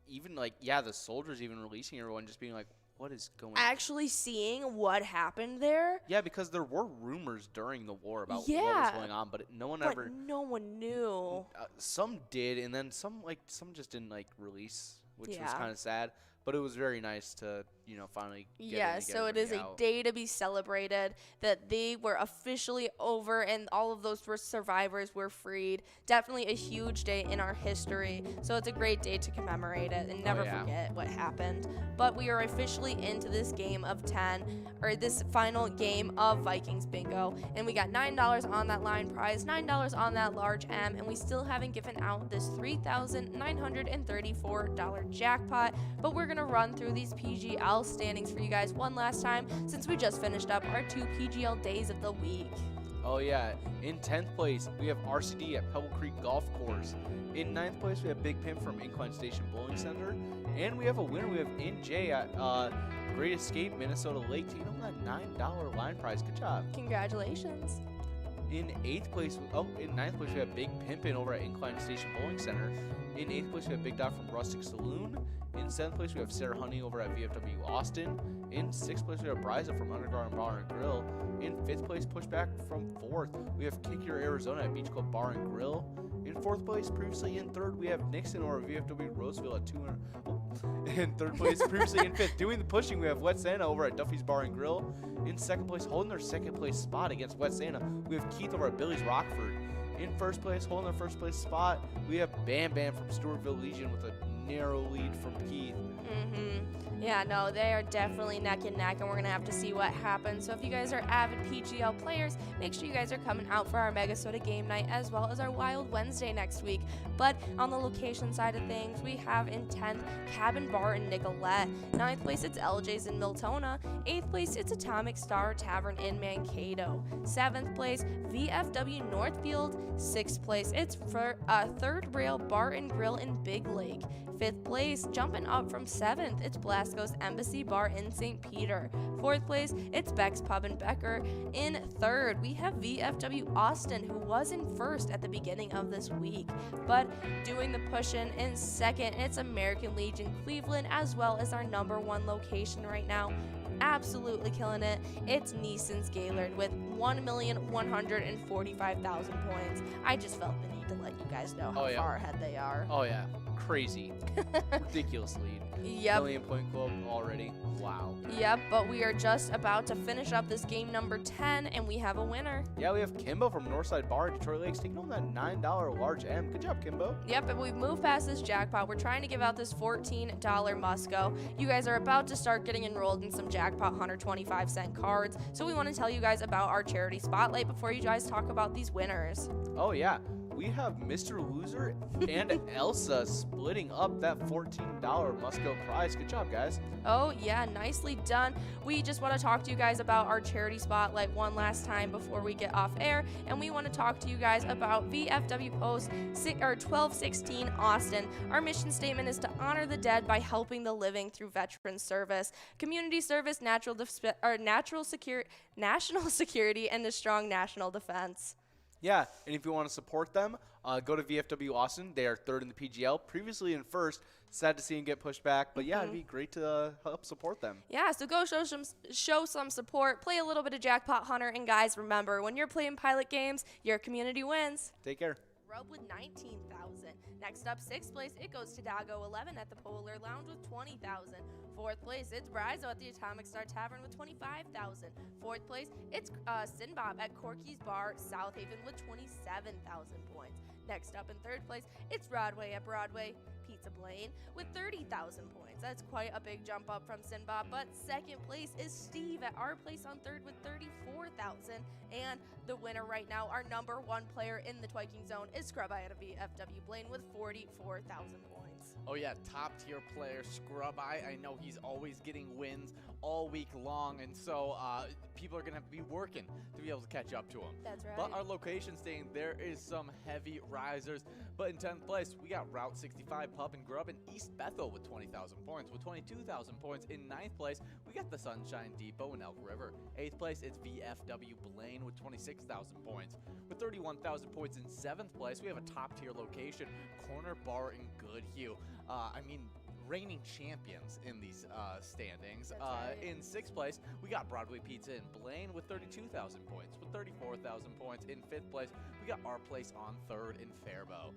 Even the soldiers even releasing everyone, just being like, what is going on? Actually seeing what happened there. Yeah, because there were rumors during the war about what was going on, but no one knew. Some did, and then some just didn't release, which was kind of sad. But it was very nice to, finally get so it is a day to be celebrated, that they were officially over and all of those survivors were freed. Definitely a huge day in our history. So it's a great day to commemorate it and never forget what happened. But we are officially into this game of 10, or this final game of Vikings Bingo. And we got $9 on that line prize, $9 on that large M, and we still haven't given out this $3,934 jackpot. But we're going to run through these PGL standings for you guys one last time, since we just finished up our 2 PGL days of the week. Oh yeah, in 10th place we have RCD at Pebble Creek Golf Course. In 9th place we have Big Pimp from Incline Station Bowling Center, and we have a winner. We have NJ at Great Escape Minnesota Lake, taking home that $9 line prize. Good job. Congratulations. In 9th place we have Big Pimpin' over at Incline Station Bowling Center. In 8th place we have Big Dot from Rustic Saloon. In 7th place we have Sarah Honey over at VFW Austin. In 6th place we have Bryza from Underground Bar and Grill. In 5th place, pushback from 4th, we have Kick Your Arizona at Beach Club Bar and Grill. In 4th place, previously in 3rd, we have Nixon over at VFW Roseville at 200. In 3rd place, previously in 5th, doing the pushing, we have Wet Santa over at Duffy's Bar and Grill. In 2nd place, holding their 2nd place spot against Wet Santa, we have Keith over at Billy's Rockford. In 1st place, holding their 1st place spot, we have Bam Bam from Stewartville Legion with a narrow lead from Keith. Yeah, no, they are definitely neck and neck, and we're going to have to see what happens. So if you guys are avid PGL players, make sure you guys are coming out for our MegaSota game night as well as our Wild Wednesday next week. But on the location side of things, we have in 10th, Cabin Bar in Nicolette. 9th place, it's LJ's in Miltona. 8th place, it's Atomic Star Tavern in Mankato. 7th place, VFW Northfield. 6th place, it's for Third Rail Bar and Grill in Big Lake. 5th place, jumping up from 7th, it's Blasco's Embassy Bar in St. Peter. 4th place, it's Beck's Pub in Becker. In 3rd, we have VFW Austin, who was in 1st at the beginning of this week, but doing the push-in. In 2nd, it's American Legion Cleveland, as well as our #1 location right now. Absolutely killing it. It's Neeson's Gaylord with 1,145,000 points. I just felt the need to let you guys know how far ahead they are. Oh yeah, crazy. Ridiculous lead. Yep. Million-point club already. Wow. Yep, but we are just about to finish up this game number 10, and we have a winner. Yeah, we have Kimbo from Northside Bar in Detroit Lakes taking home that $9 large M. Good job, Kimbo. Yep, and we've moved past this jackpot. We're trying to give out this $14 Musco. You guys are about to start getting enrolled in some Jackpot Hunter 25-cent cards, so we want to tell you guys about our charity spotlight before you guys talk about these winners. Oh, yeah. We have Mr. Loser and Elsa splitting up that $14 Musco prize. Good job, guys. Oh, yeah, nicely done. We just want to talk to you guys about our charity spotlight one last time before we get off air, and we want to talk to you guys about VFW Post 1216 Austin. Our mission statement is to honor the dead by helping the living through veteran service. Community service service, national security, and a strong national defense. Yeah, and if you want to support them, go to VFW Austin. They are third in the PGL, previously in first. Sad to see them get pushed back, but yeah, it'd be great to help support them. Yeah, so go show some support, play a little bit of Jackpot Hunter, and guys, remember, when you're playing pilot games, your community wins. Take care. Grub with 19,000. Next up, 6th place, it goes to Dago 11 at the Polar Lounge with 20,000. 4th place, it's Brizo at the Atomic Star Tavern with 25,000. 4th place, it's Sinbob at Corky's Bar, South Haven with 27,000 points. Next up in 3rd place, it's Broadway at Broadway Pizza Blaine with 30,000 points. That's quite a big jump up from Sinbob, but 2nd place is Steve at our place on 3rd with 34,000. And the winner right now, our number 1 player in the Twiking Zone, is Scrub Eye at a VFW Blaine with 44,000 points. Oh yeah, top tier player Scrub Eye. I know he's always getting wins all week long, and so people are gonna have to be working to be able to catch up to him. That's right. But our location staying, there is some heavy risers. But in 10th place, we got Route 65 Pub and Grub in East Bethel with 20,000 points. With 22,000 points in 9th place, we got the Sunshine Depot in Elk River. 8th place, it's VFW Blaine with 26,000 points. With 31,000 points in 7th place, we have a top tier location, Corner Bar in Goodhue. I mean, reigning champions in these standings. Right. In 6th place, we got Broadway Pizza in Blaine with 32,000 points. With 34,000 points in 5th place, we got Our Place on 3rd in Faribault.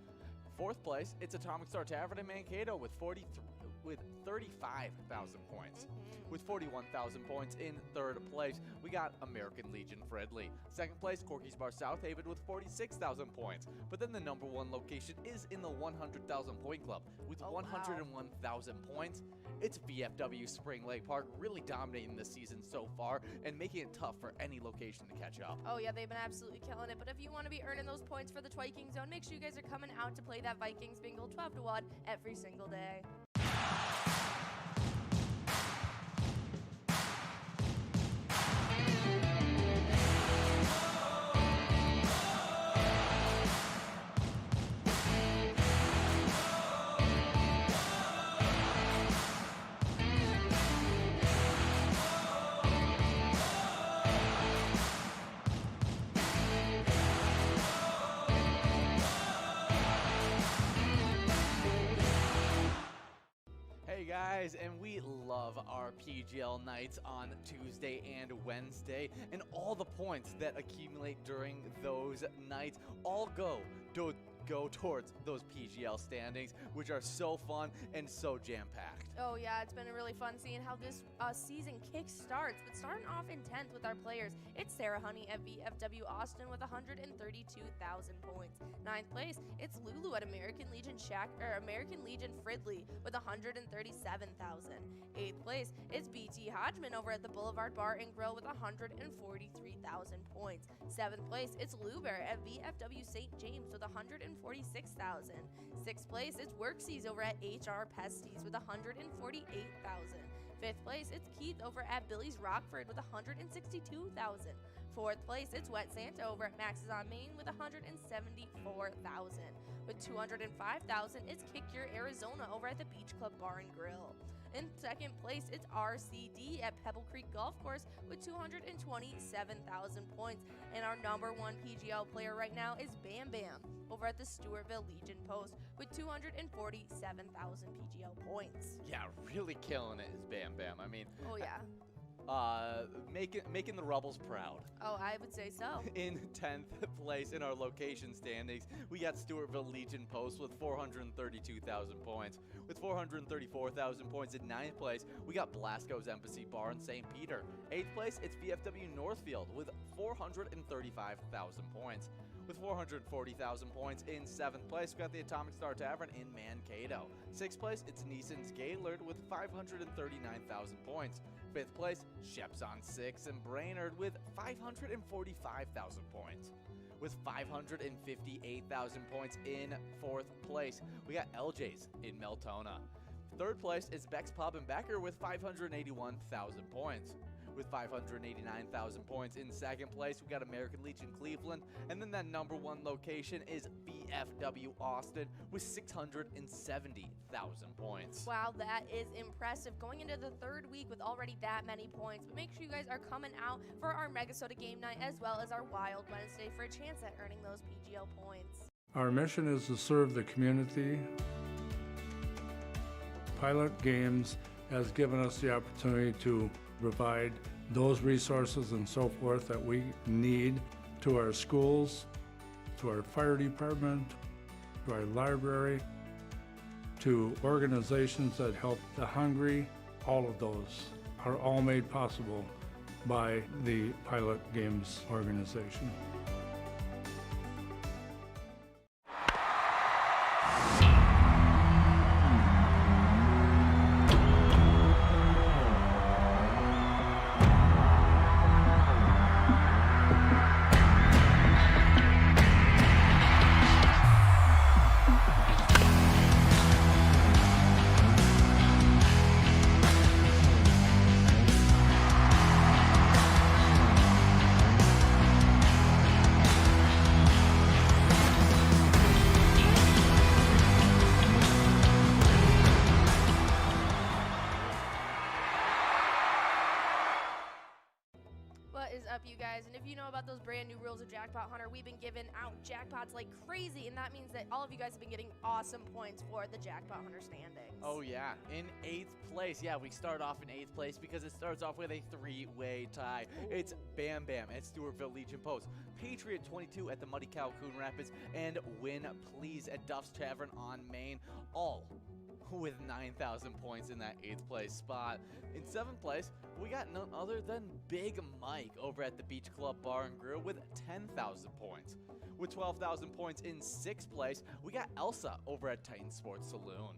4th place, it's Atomic Star Tavern in Mankato with 35,000 points. With 41,000 points in 3rd place, we got American Legion Fredley. 2nd place, Corky's Bar South Haven with 46,000 points. But then the number 1 location is in the 100,000 point club with 101,000 points. It's VFW Spring Lake Park, really dominating this season so far and making it tough for any location to catch up. Oh yeah, they've been absolutely killing it. But if you want to be earning those points for the Twiking Zone, make sure you guys are coming out to play that Vikings Bingo 12 to 1 every single day. Hey guys, and we love our PGL nights on Tuesday and Wednesday, and all the points that accumulate during those nights all go towards those PGL standings, which are so fun and so jam-packed. Oh yeah, it's been really fun seeing how this season kick-starts. But starting off in 10th with our players, it's Sarah Honey at VFW Austin with 132,000 points. 9th place, it's Lulu at American Legion Fridley with 137,000. 8th place, it's BT Hodgman over at the Boulevard Bar and Grill with 143,000 points. 7th place, it's Lou Bear at VFW St. James with 146,000. 6th place, it's Worksies over at HR Pesties with 148,000. 5th place, it's Keith over at Billy's Rockford with 162,000. 4th place, it's Wet Santa over at Max's on Main with 174,000. With 205,000, it's Kick Your Arizona over at the Beach Club Bar and Grill. In 2nd place, it's RCD at Pebble Creek Golf Course with 227,000 points. And our number 1 PGL player right now is Bam Bam over at the Stewartville Legion Post with 247,000 PGL points. Yeah, really killing it is Bam Bam. I mean, oh yeah. Making the Rebels proud. Oh, I would say so. In 10th place in our location standings, we got Stewartville Legion Post with 432,000 points. With 434,000 points in 9th place, we got Blasco's Embassy Bar in St. Peter. 8th place, it's VFW Northfield with 435,000 points. With 440,000 points in 7th place, we got the Atomic Star Tavern in Mankato. 6th place, it's Neeson's Gaylord with 539,000 points. 5th place, Sheps on 6 and Brainerd with 545,000 points. With 558,000 points in 4th place, we got LJ's in Meltona. 3rd place is Beck's Pub and Becker with 581,000 points. with 589,000 points. In second place, we got American Legion Cleveland, and then that number 1 location is VFW Austin with 670,000 points. Wow, that is impressive. Going into the third week with already that many points, but make sure you guys are coming out for our MegaSota game night as well as our Wild Wednesday for a chance at earning those PGO points. Our mission is to serve the community. Pilot Games has given us the opportunity to provide those resources and so forth that we need to our schools, to our fire department, to our library, to organizations that help the hungry. All of those are all made possible by the Pilot Games organization. What is up, you guys? And if you know about those brand new rules of Jackpot Hunter, we've been giving out jackpots like crazy, and that means that all of you guys have been getting awesome points for the Jackpot Hunter standings. Oh yeah, in 8th place. Yeah, we start off in 8th place because it starts off with a 3-way tie. Ooh. It's Bam Bam at Stewartville Legion Post, Patriot 22 at the Muddy Cow Coon Rapids, and Win Please at Duff's Tavern on Main, all with 9,000 points in that 8th place spot. In 7th place, we got none other than Big Mike over at the Beach Club Bar and Grill with 10,000 points. With 12,000 points in 6th place, we got Elsa over at Titan Sports Saloon.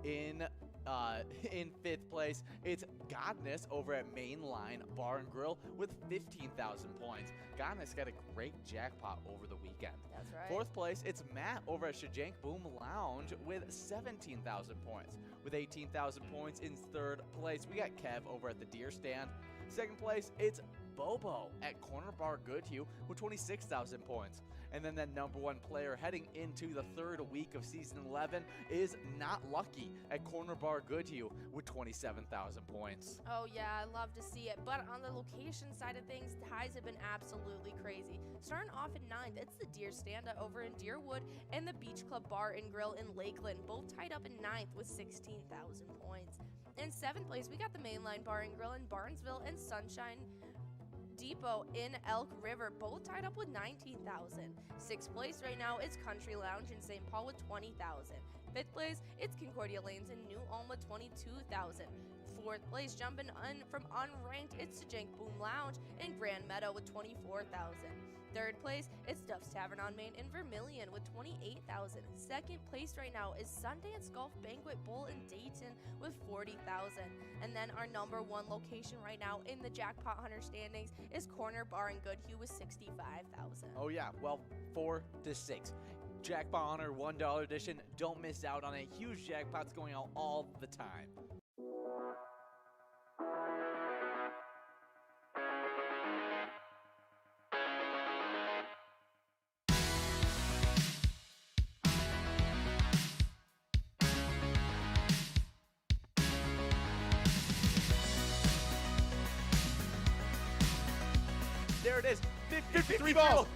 In 5th place, it's Godness over at Mainline Bar and Grill with 15,000 points. Godness got a great jackpot over the weekend. That's right. 4th place, it's Matt over at Shajank Boom Lounge with 17,000 points. With 18,000 points in 3rd place, we got Kev over at the Deer Stand. 2nd place, it's Bobo at Corner Bar Goodhue with 26,000 points. And then that number 1 player heading into the 3rd week of Season 11 is Not Lucky at Corner Bar Goodhue with 27,000 points. Oh yeah, I love to see it. But on the location side of things, ties have been absolutely crazy. Starting off in 9th, it's the Deer Stand over in Deerwood and the Beach Club Bar and Grill in Lakeland, both tied up in 9th with 16,000 points. In 7th place, we got the Mainline Bar and Grill in Barnesville and Sunshine Depot in Elk River, both tied up with 19,000. 6th place right now is Country Lounge in St. Paul with 20,000. 5th place, it's Concordia Lanes in New Ulm with 22,000. 4th place, jumping from unranked, it's Jank Boom Lounge in Grand Meadow with 24,000. 3rd place, it's Duff's Tavern on Main in Vermilion with 28,000. 2nd place right now is Sundance Golf Banquet Bowl in Dayton with 40,000. And then our number 1 location right now in the Jackpot Hunter standings is Corner Bar and Goodhue with 65,000. Oh yeah, well, 4 to 6. Jackpot Hunter $1 edition. Don't miss out on it. Huge jackpots going out all the time. There it is, 53 balls.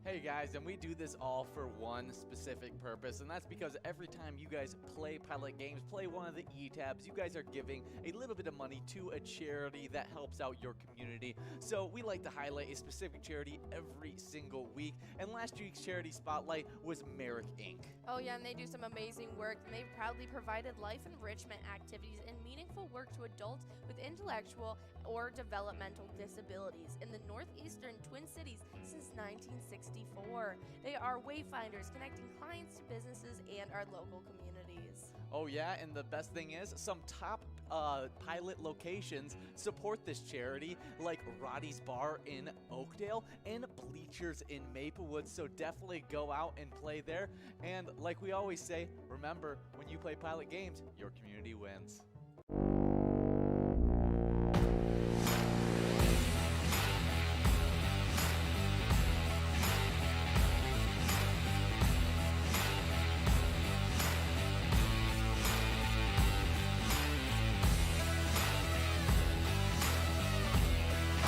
Hey guys, and we do this all for one specific purpose, and that's because every time you guys play Pilot Games, play one of the E-tabs, you guys are giving a little bit of money to a charity that helps out your community. So we like to highlight a specific charity every single week, and last week's charity spotlight was Merrick Inc. Oh yeah, and they do some amazing work, and they've proudly provided life enrichment activities and meaningful work to adults with intellectual or developmental disabilities in the northeastern Twin Cities since 1964. They are wayfinders connecting clients to businesses and our local communities. Oh yeah, and the best thing is, some top Pilot locations support this charity, like Roddy's Bar in Oakdale and Bleachers in Maplewood. So definitely go out and play there. And like we always say, remember, when you play Pilot games, your community wins.